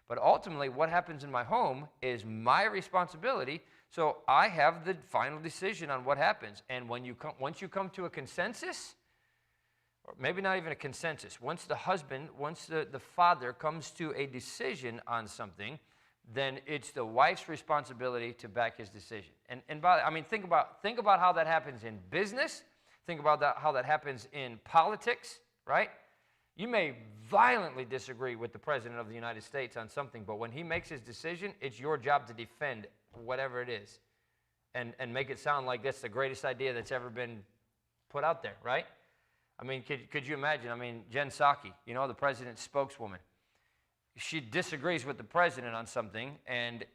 But ultimately, what happens in my home is my responsibility, so I have the final decision on what happens. And once you come to a consensus, or maybe not even a consensus, once the father comes to a decision on something, then it's the wife's responsibility to back his decision. And think about how that happens in business. Think about how that happens in politics, right? You may violently disagree with the President of the United States on something, but when he makes his decision, it's your job to defend whatever it is and make it sound like that's the greatest idea that's ever been put out there, right? Could you imagine? Jen Psaki, the president's spokeswoman, she disagrees with the president on something, and,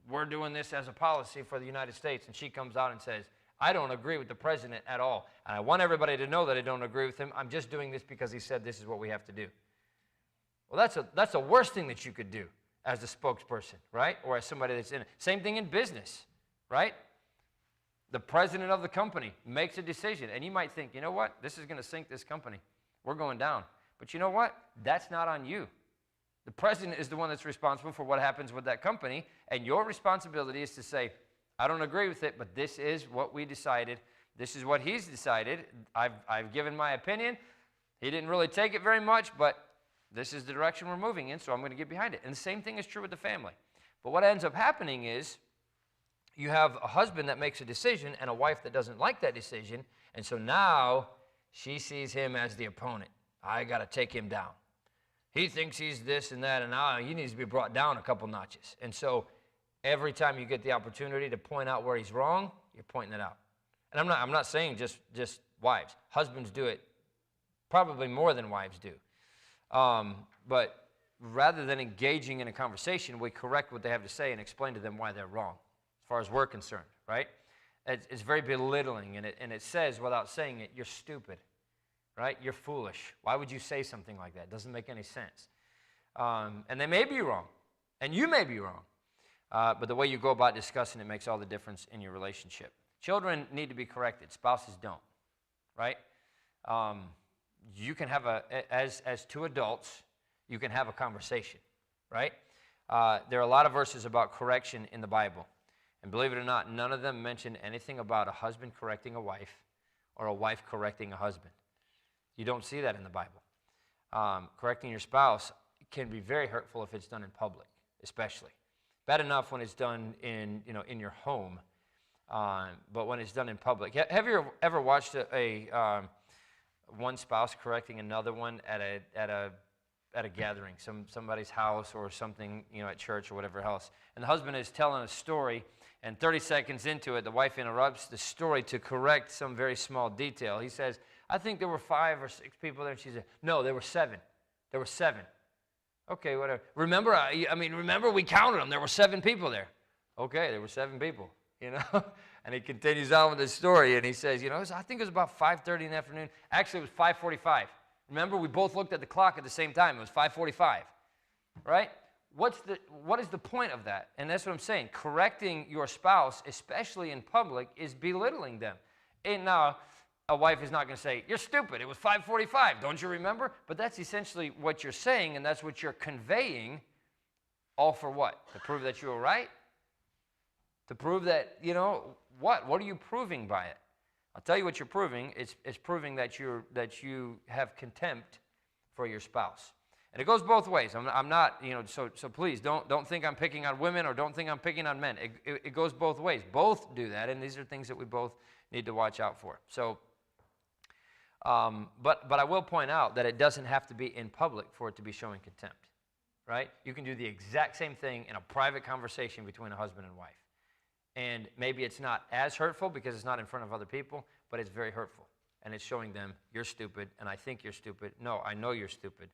we're doing this as a policy for the United States, and she comes out and says, I don't agree with the president at all, and I want everybody to know that I don't agree with him. I'm just doing this because he said this is what we have to do. Well, that's the worst thing that you could do as a spokesperson, right? Or as somebody that's in it. Same thing in business, right? The president of the company makes a decision, and you might think, you know what? This is going to sink this company. We're going down. But you know what? That's not on you. The president is the one that's responsible for what happens with that company, and your responsibility is to say, I don't agree with it, but this is what we decided. This is what he's decided. I've given my opinion. He didn't really take it very much, but this is the direction we're moving in, so I'm going to get behind it. And the same thing is true with the family. But what ends up happening is you have a husband that makes a decision and a wife that doesn't like that decision, and so now she sees him as the opponent. I got to take him down. He thinks he's this and that, and now he needs to be brought down a couple notches. And so every time you get the opportunity to point out where he's wrong, you're pointing it out. And I'm not saying just wives. Husbands do it probably more than wives do. But rather than engaging in a conversation, we correct what they have to say and explain to them why they're wrong, as far as we're concerned, right? It's very belittling, and it says, without saying it, you're stupid, right? You're foolish. Why would you say something like that? It doesn't make any sense. And they may be wrong, and you may be wrong. But the way you go about discussing it makes all the difference in your relationship. Children need to be corrected. Spouses don't, right? You can have as two adults, you can have a conversation, right? There are a lot of verses about correction in the Bible. And believe it or not, none of them mention anything about a husband correcting a wife or a wife correcting a husband. You don't see that in the Bible. Correcting your spouse can be very hurtful if it's done in public, especially. Bad enough when it's done in your home, but when it's done in public. Have you ever watched one spouse correcting another one at a gathering, somebody's house or something, at church or whatever else? And the husband is telling a story, and 30 seconds into it, the wife interrupts the story to correct some very small detail. He says, I think there were 5 or 6 people there, and she said, no, there were 7. There were 7. Okay, whatever. Remember we counted them. There were 7 people there. Okay, there were 7 people, And he continues on with his story, and he says, I think it was about 5:30 in the afternoon. Actually, it was 5:45. Remember, we both looked at the clock at the same time. It was 5:45, right? What is the point of that? And that's what I'm saying. Correcting your spouse, especially in public, is belittling them. And now, a wife is not going to say, you're stupid, it was 5:45, don't you remember? But that's essentially what you're saying, and that's what you're conveying, all for what? To prove that you were right? To prove that, what? What are you proving by it? I'll tell you what you're proving. It's proving that you have contempt for your spouse. And it goes both ways. I'm not, so please don't think I'm picking on women or don't think I'm picking on men. It goes both ways. Both do that, and these are things that we both need to watch out for. So, but I will point out that it doesn't have to be in public for it to be showing contempt, right? You can do the exact same thing in a private conversation between a husband and wife. And maybe it's not as hurtful because it's not in front of other people, but it's very hurtful. And it's showing them, you're stupid, and I think you're stupid. No, I know you're stupid.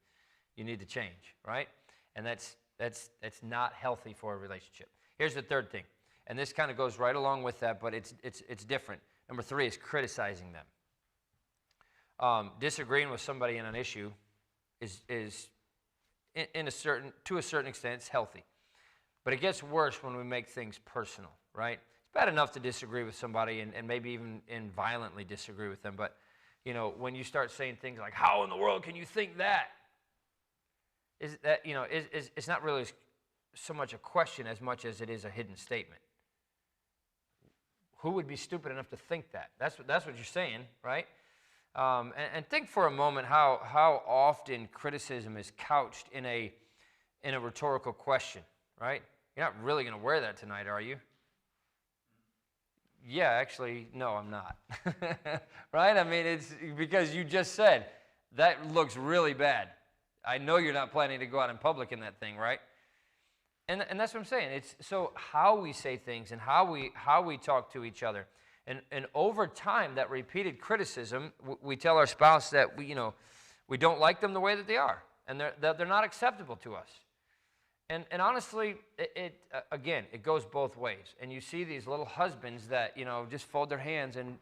You need to change, right? And that's not healthy for a relationship. Here's the third thing, and this kind of goes right along with that, but it's different. Number 3 is criticizing them. Disagreeing with somebody in an issue is to a certain extent, it's healthy. But it gets worse when we make things personal, right? It's bad enough to disagree with somebody and maybe even violently disagree with them, but when you start saying things like, how in the world can you think that? It's not really so much a question as much as it is a hidden statement. Who would be stupid enough to think that? That's what you're saying, right? And think for a moment how often criticism is couched in a rhetorical question, right? You're not really going to wear that tonight, are you? Yeah, actually, no, I'm not. Right? I mean, it's because you just said, that looks really bad. I know you're not planning to go out in public in that thing, right? And that's what I'm saying. It's so how we say things and how we talk to each other. And over time, that repeated criticism, we tell our spouse that we don't like them the way that they are, and they're not acceptable to us. And honestly, it goes both ways. And you see these little husbands that just fold their hands and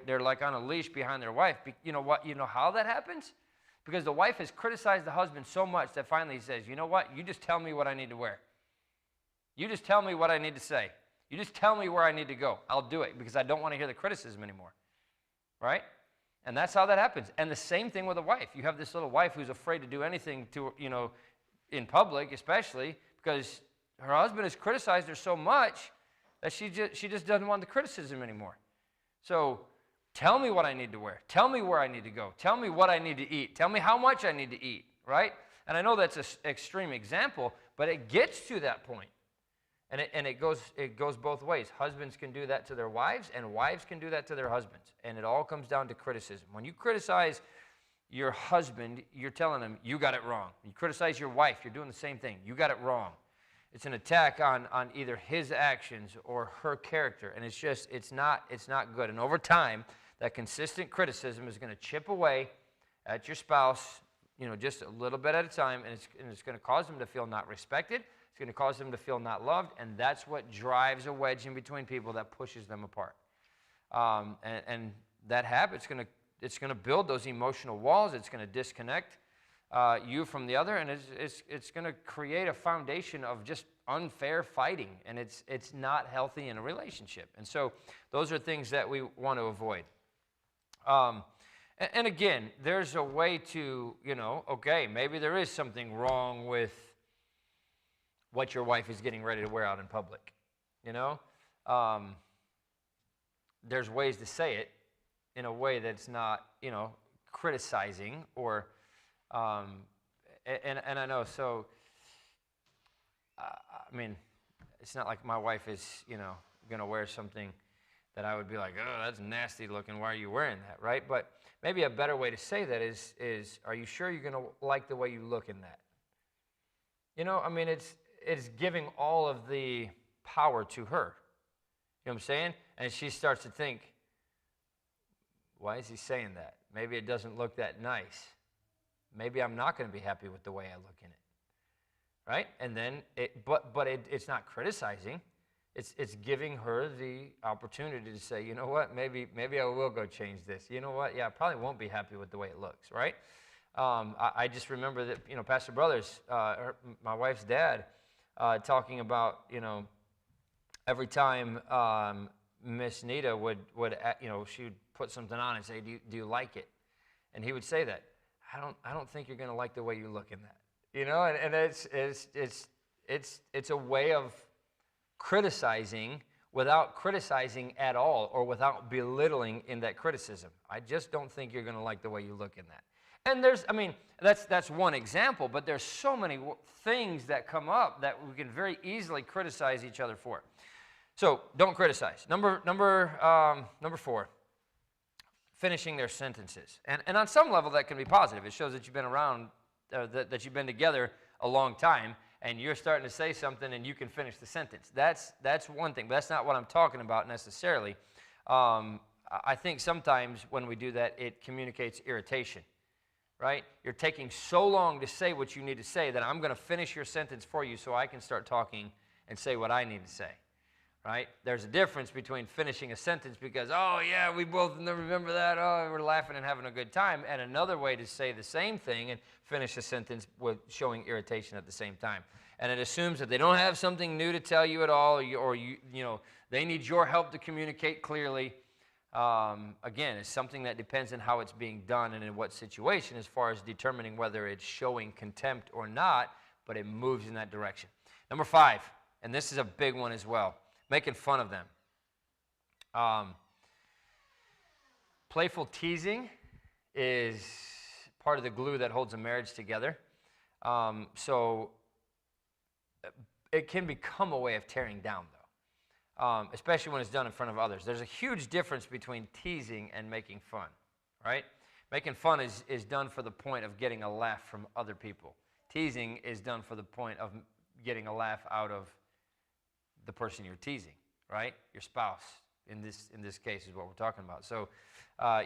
they're like on a leash behind their wife. You know what? You know how that happens? Because the wife has criticized the husband so much that finally he says, you know what? You just tell me what I need to wear. You just tell me what I need to say. You just tell me where I need to go. I'll do it because I don't want to hear the criticism anymore. Right? And that's how that happens. And the same thing with a wife. You have this little wife who's afraid to do anything to, in public especially, because her husband has criticized her so much that she just doesn't want the criticism anymore. So tell me what I need to wear. Tell me where I need to go. Tell me what I need to eat. Tell me how much I need to eat, right? And I know that's an extreme example, but it gets to that point. And it goes both ways. Husbands can do that to their wives, and wives can do that to their husbands. And it all comes down to criticism. When you criticize your husband, you're telling him, you got it wrong. You criticize your wife, you're doing the same thing. You got it wrong. It's an attack on either his actions or her character, and it's not good. And over time, that consistent criticism is going to chip away at your spouse, just a little bit at a time, and it's going to cause them to feel not respected. It's going to cause them to feel not loved, and that's what drives a wedge in between people that pushes them apart. And that habit's it's going to build those emotional walls. It's going to disconnect you from the other, and it's going to create a foundation of just unfair fighting, and it's not healthy in a relationship. And so those are things that we want to avoid. And again, there's a way to, okay, maybe there is something wrong with what your wife is getting ready to wear out in public. There's ways to say it in a way that's not, criticizing or, and I know, so, I mean, it's not like my wife is, going to wear something that I would be like, oh, that's nasty looking, why are you wearing that, right? But maybe a better way to say that is are you sure you're going to like the way you look in that? I mean, it's giving all of the power to her. You know what I'm saying? And she starts to think, why is he saying that? Maybe it doesn't look that nice. Maybe I'm not going to be happy with the way I look in it. Right? And then, it's not criticizing. It's giving her the opportunity to say, you know what, maybe I will go change this. You know what, yeah, I probably won't be happy with the way it looks, right? I just remember that, Pastor Brothers, my wife's dad, talking about, every time Miss Nita would she would put something on and say, do you like it? And he would say that, I don't think you're going to like the way you look in that. And it's a way of criticizing without criticizing at all or without belittling in that criticism. I just don't think you're going to like the way you look in that. And that's one example, but there's so many things that come up that we can very easily criticize each other for. So don't criticize. Number 4, finishing their sentences. And on some level that can be positive. It shows that you've been around, that you've been together a long time, and you're starting to say something and you can finish the sentence. That's one thing, but that's not what I'm talking about necessarily. I think sometimes when we do that, it communicates irritation, right? You're taking so long to say what you need to say that I'm going to finish your sentence for you so I can start talking and say what I need to say, right? There's a difference between finishing a sentence because, oh, yeah, we both remember that, oh, we're laughing and having a good time, and another way to say the same thing and finish a sentence with showing irritation at the same time. And it assumes that they don't have something new to tell you at all, or they need your help to communicate clearly. Again, it's something that depends on how it's being done and in what situation as far as determining whether it's showing contempt or not, but it moves in that direction. Number 5, and this is a big one as well, making fun of them. Playful teasing is part of the glue that holds a marriage together. So it can become a way of tearing down, though, especially when it's done in front of others. There's a huge difference between teasing and making fun, right? Making fun is done for the point of getting a laugh from other people. Teasing is done for the point of getting a laugh out of the person you're teasing, right? Your spouse, in this case, is what we're talking about. So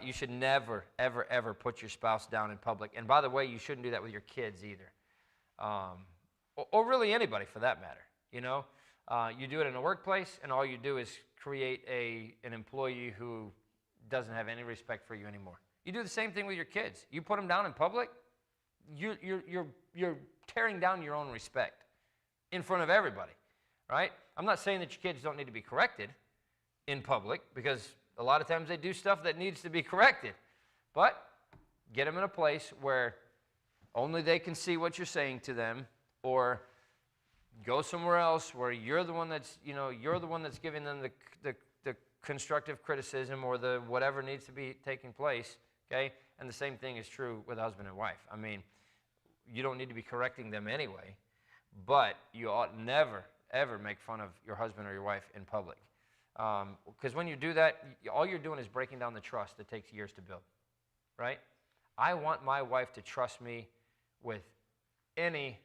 you should never, ever, ever put your spouse down in public. And by the way, you shouldn't do that with your kids either, or really anybody for that matter. You do it in a workplace, and all you do is create an employee who doesn't have any respect for you anymore. You do the same thing with your kids. You put them down in public, you're tearing down your own respect in front of everybody, right? I'm not saying that your kids don't need to be corrected in public, because a lot of times they do stuff that needs to be corrected, but get them in a place where only they can see what you're saying to them, or go somewhere else where you're the one that's giving them the constructive criticism or the whatever needs to be taking place, okay? And the same thing is true with husband and wife. I mean, you don't need to be correcting them anyway, but you ought never, ever make fun of your husband or your wife in public. Because when you do that, all you're doing is breaking down the trust that takes years to build, right? I want my wife to trust me with any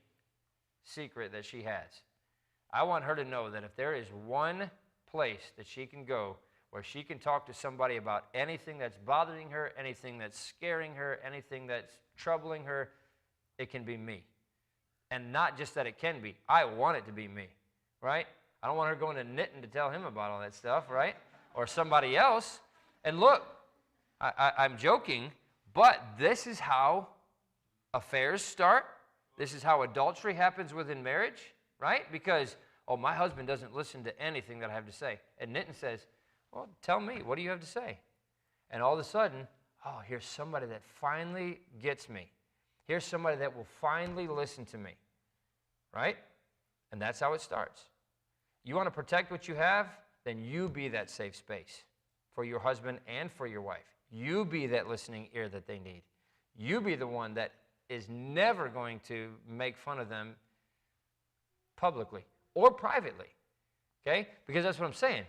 secret that she has. I want her to know that if there is one place that she can go where she can talk to somebody about anything that's bothering her, anything that's scaring her, anything that's troubling her, it can be me. And not just that it can be, I want it to be me, right? I don't want her going to Knitting to tell him about all that stuff, right? Or somebody else. And look, I'm joking, but this is how affairs start. This is how adultery happens within marriage, right? Because, oh, my husband doesn't listen to anything that I have to say. And Knitting says, well, tell me, what do you have to say? And all of a sudden, oh, here's somebody that finally gets me. Here's somebody that will finally listen to me, right? And that's how it starts. You want to protect what you have? Then you be that safe space for your husband and for your wife. You be that listening ear that they need. You be the one that is never going to make fun of them publicly or privately, okay? Because that's what I'm saying.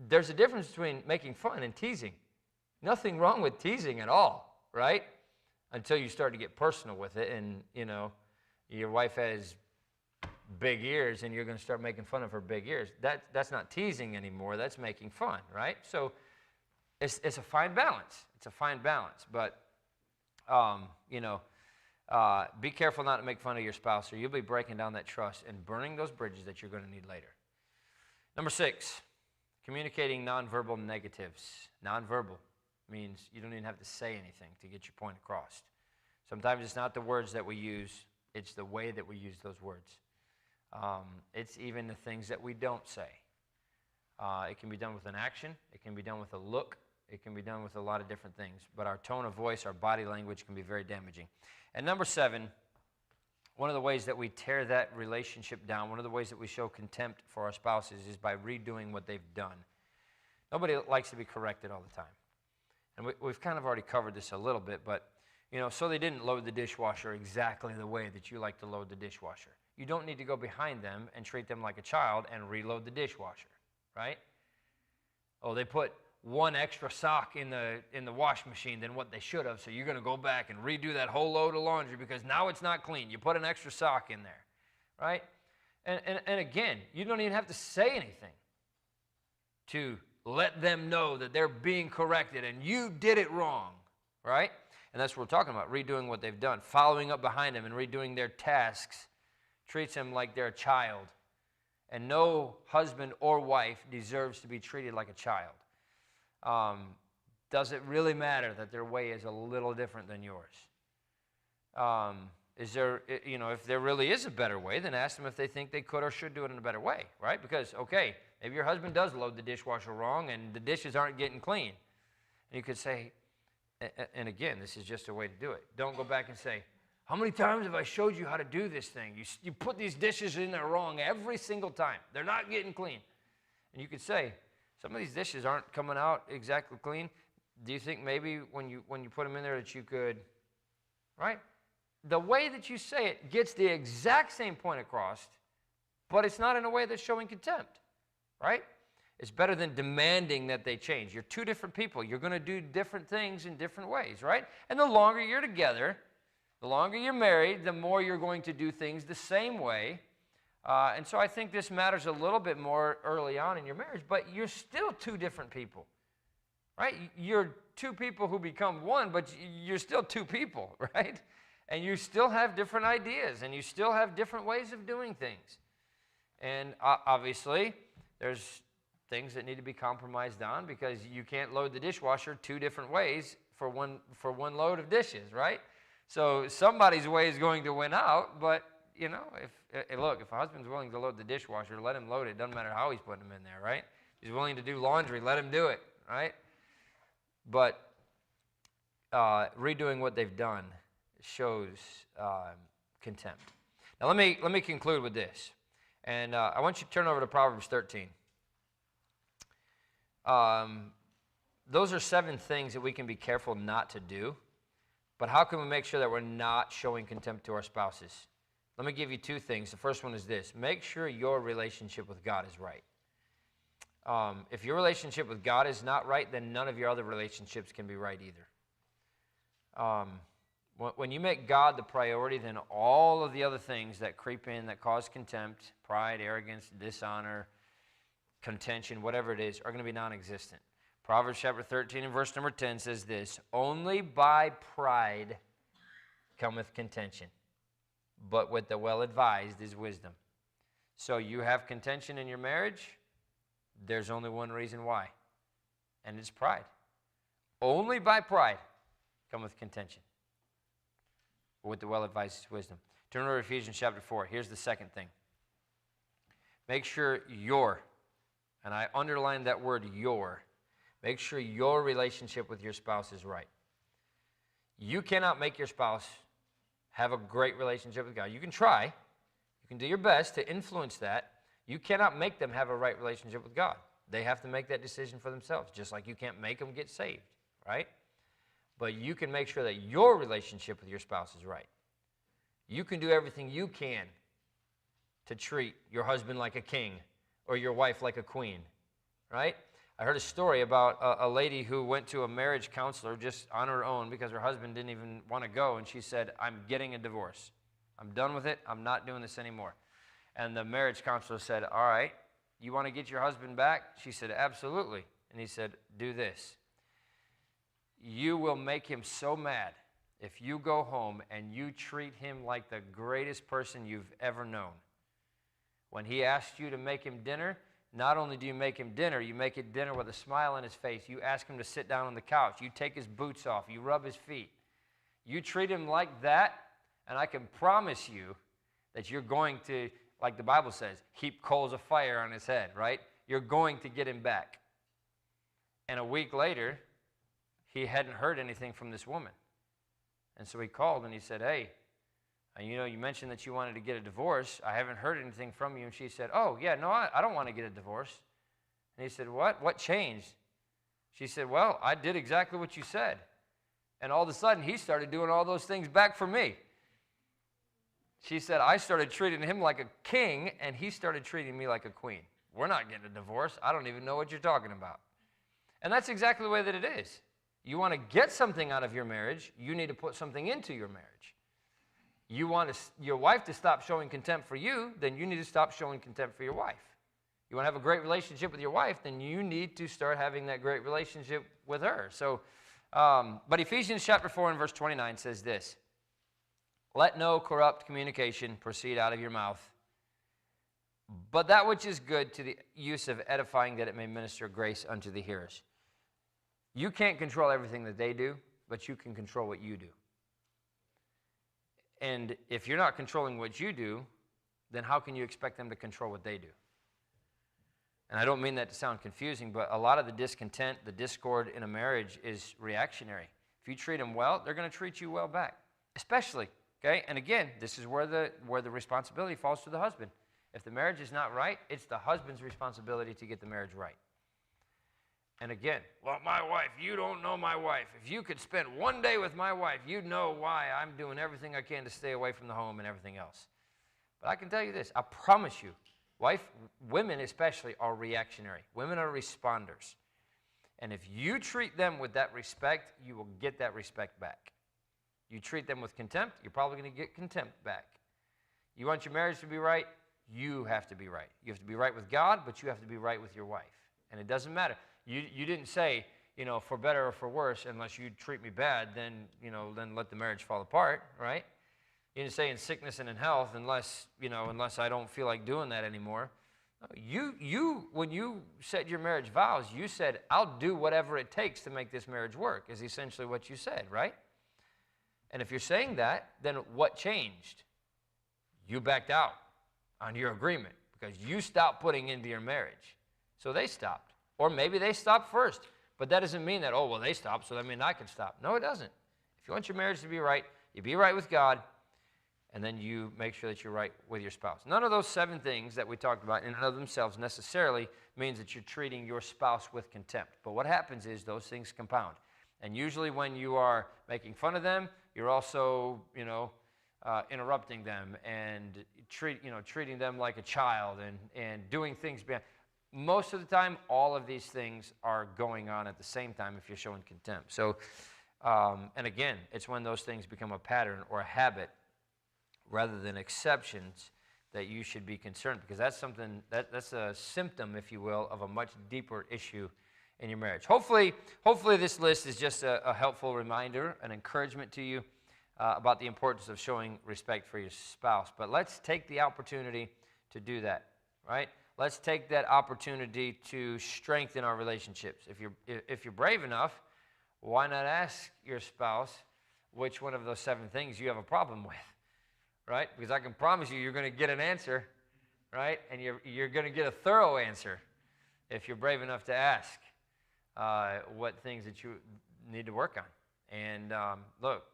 There's a difference between making fun and teasing. Nothing wrong with teasing at all, right? Until you start to get personal with it and, your wife has big ears and you're going to start making fun of her big ears. That's not teasing anymore. That's making fun, right? So it's a fine balance. It's a fine balance. But, be careful not to make fun of your spouse, or you'll be breaking down that trust and burning those bridges that you're going to need later. Number 6, communicating nonverbal negatives. Nonverbal means you don't even have to say anything to get your point across. Sometimes it's not the words that we use, it's the way that we use those words. It's even the things that we don't say. It can be done with an action, it can be done with a look, it can be done with a lot of different things. But our tone of voice, our body language can be very damaging. And number 7, one of the ways that we tear that relationship down, one of the ways that we show contempt for our spouses is by redoing what they've done. Nobody likes to be corrected all the time. And we've kind of already covered this a little bit, but, so they didn't load the dishwasher exactly the way that you like to load the dishwasher. You don't need to go behind them and treat them like a child and reload the dishwasher, right? Oh, they put one extra sock in the wash machine than what they should have, so you're going to go back and redo that whole load of laundry because now it's not clean. You put an extra sock in there, right? And again, you don't even have to say anything to let them know that they're being corrected and you did it wrong, right? And that's what we're talking about, redoing what they've done. Following up behind them and redoing their tasks treats them like they're a child. And no husband or wife deserves to be treated like a child. Does it really matter that their way is a little different than yours? Is there, if there really is a better way, then ask them if they think they could or should do it in a better way, right? Because, okay, maybe your husband does load the dishwasher wrong and the dishes aren't getting clean. And you could say, and again, this is just a way to do it. Don't go back and say, how many times have I showed you how to do this thing? You put these dishes in there wrong every single time. They're not getting clean. And you could say, some of these dishes aren't coming out exactly clean. Do you think maybe when you put them in there that you could, right? The way that you say it gets the exact same point across, but it's not in a way that's showing contempt, right? It's better than demanding that they change. You're two different people. You're going to do different things in different ways, right? And the longer you're together, the longer you're married, the more you're going to do things the same way. And so I think this matters a little bit more early on in your marriage, but you're still two different people, right? You're two people who become one, but you're still two people, right? And you still have different ideas, and you still have different ways of doing things. And obviously, there's things that need to be compromised on because you can't load the dishwasher two different ways for one load of dishes, right? So somebody's way is going to win out, but if a husband's willing to load the dishwasher, let him load it. Doesn't matter how he's putting them in there, right? He's willing to do laundry, let him do it, right? But redoing what they've done shows contempt. Now let me conclude with this, and I want you to turn over to Proverbs 13. Those are 7 things that we can be careful not to do, but how can we make sure that we're not showing contempt to our spouses? Let me give you 2 things. The first one is this. Make sure your relationship with God is right. If your relationship with God is not right, then none of your other relationships can be right either. When you make God the priority, then all of the other things that creep in that cause contempt, pride, arrogance, dishonor, contention, whatever it is, are going to be non-existent. Proverbs chapter 13 and verse number 10 says this, only by pride cometh contention, but with the well-advised is wisdom. So you have contention in your marriage, there's only one reason why, and it's pride. Only by pride cometh contention, but with the well-advised is wisdom. Turn over to Ephesians chapter 4. Here's the second thing. Make sure and I underline that word make sure your relationship with your spouse is right. You cannot make your spouse have a great relationship with God. You can try. You can do your best to influence that. You cannot make them have a right relationship with God. They have to make that decision for themselves, just like you can't make them get saved, right? But you can make sure that your relationship with your spouse is right. You can do everything you can to treat your husband like a king or your wife like a queen, right? I heard a story about a lady who went to a marriage counselor just on her own because her husband didn't even want to go, and she said, I'm getting a divorce. I'm done with it. I'm not doing this anymore. And the marriage counselor said, all right, you want to get your husband back? She said, absolutely. And he said, do this. You will make him so mad if you go home and you treat him like the greatest person you've ever known. When he asks you to make him dinner, not only do you make him dinner, you make it dinner with a smile on his face. You ask him to sit down on the couch. You take his boots off. You rub his feet. You treat him like that, and I can promise you that you're going to, like the Bible says, heap coals of fire on his head, right? You're going to get him back. And a week later, he hadn't heard anything from this woman. And so he called and he said, hey, You mentioned that you wanted to get a divorce. I haven't heard anything from you. And she said, oh, yeah, no, I don't want to get a divorce. And he said, what? What changed? She said, well, I did exactly what you said. And all of a sudden, he started doing all those things back for me. She said, I started treating him like a king, and he started treating me like a queen. We're not getting a divorce. I don't even know what you're talking about. And that's exactly the way that it is. You want to get something out of your marriage, you need to put something into your marriage. You want your wife to stop showing contempt for you, then you need to stop showing contempt for your wife. You want to have a great relationship with your wife, then you need to start having that great relationship with her. So, but Ephesians chapter 4 and verse 29 says this, let no corrupt communication proceed out of your mouth, but that which is good to the use of edifying, that it may minister grace unto the hearers. You can't control everything that they do, but you can control what you do. And if you're not controlling what you do, then how can you expect them to control what they do? And I don't mean that to sound confusing, but a lot of the discontent, the discord in a marriage is reactionary. If you treat them well, they're going to treat you well back, especially, okay? And again, this is where the responsibility falls to the husband. If the marriage is not right, it's the husband's responsibility to get the marriage right. And again, well, my wife, you don't know my wife. If you could spend one day with my wife, you'd know why I'm doing everything I can to stay away from the home and everything else. But I can tell you this, I promise you, women especially are reactionary. Women are responders. And if you treat them with that respect, you will get that respect back. You treat them with contempt, you're probably going to get contempt back. You want your marriage to be right? You have to be right. You have to be right with God, but you have to be right with your wife. And it doesn't matter. You didn't say, for better or for worse, unless you treat me bad, then let the marriage fall apart, right? You didn't say in sickness and in health, unless I don't feel like doing that anymore. When you said your marriage vows, you said, I'll do whatever it takes to make this marriage work, is essentially what you said, right? And if you're saying that, then what changed? You backed out on your agreement because you stopped putting into your marriage. So they stopped. Or maybe they stopped first. But that doesn't mean that, they stopped, so that means I can stop. No, it doesn't. If you want your marriage to be right, you be right with God, and then you make sure that you're right with your spouse. None of those 7 things that we talked about in and of themselves necessarily means that you're treating your spouse with contempt. But what happens is those things compound. And usually when you are making fun of them, you're also, interrupting them and treating them like a child and doing things beyond. Most of the time, all of these things are going on at the same time if you're showing contempt. So, and again, it's when those things become a pattern or a habit rather than exceptions that you should be concerned, because that's a symptom, if you will, of a much deeper issue in your marriage. Hopefully this list is just a helpful reminder, an encouragement to you about the importance of showing respect for your spouse. But let's take the opportunity to do that, right? Let's take that opportunity to strengthen our relationships. If you're brave enough, why not ask your spouse which one of those 7 things you have a problem with, right? Because I can promise you're going to get an answer, right? And you're going to get a thorough answer if you're brave enough to ask what things that you need to work on. And look,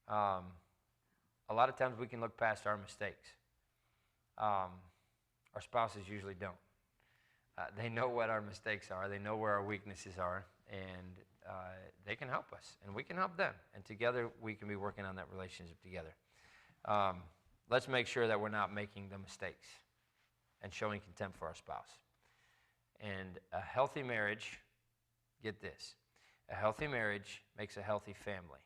a lot of times we can look past our mistakes. Our spouses usually don't. They know what our mistakes are. They know where our weaknesses are, and they can help us, and we can help them. And together, we can be working on that relationship together. Let's make sure that we're not making the mistakes and showing contempt for our spouse. And a healthy marriage, get this, a healthy marriage makes a healthy family,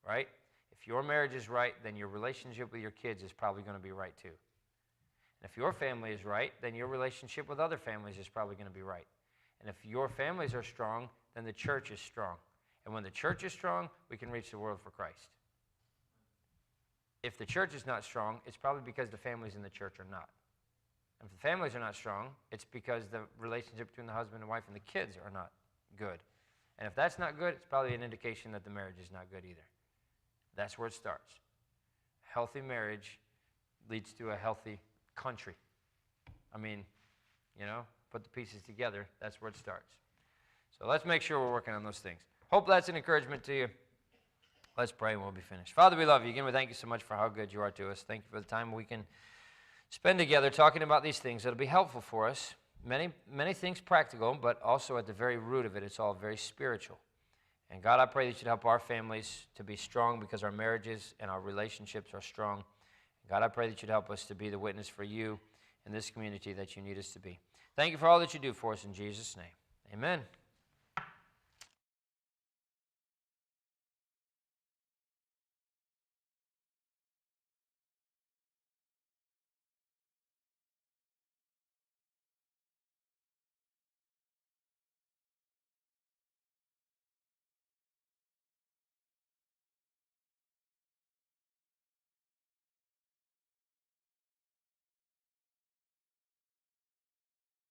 right? If your marriage is right, then your relationship with your kids is probably going to be right too. And if your family is right, then your relationship with other families is probably going to be right. And if your families are strong, then the church is strong. And when the church is strong, we can reach the world for Christ. If the church is not strong, it's probably because the families in the church are not. And if the families are not strong, it's because the relationship between the husband and wife and the kids are not good. And if that's not good, it's probably an indication that the marriage is not good either. That's where it starts. A healthy marriage leads to a healthy country. I mean, put the pieces together, that's where it starts. So let's make sure we're working on those things. Hope that's an encouragement to you. Let's pray and we'll be finished. Father, we love you. Again, we thank you so much for how good you are to us. Thank you for the time we can spend together talking about these things that'll be helpful for us. Many things practical, but also at the very root of it, it's all very spiritual. And God, I pray that you'd help our families to be strong because our marriages and our relationships are strong. God, I pray that you'd help us to be the witness for you in this community that you need us to be. Thank you for all that you do for us in Jesus' name. Amen.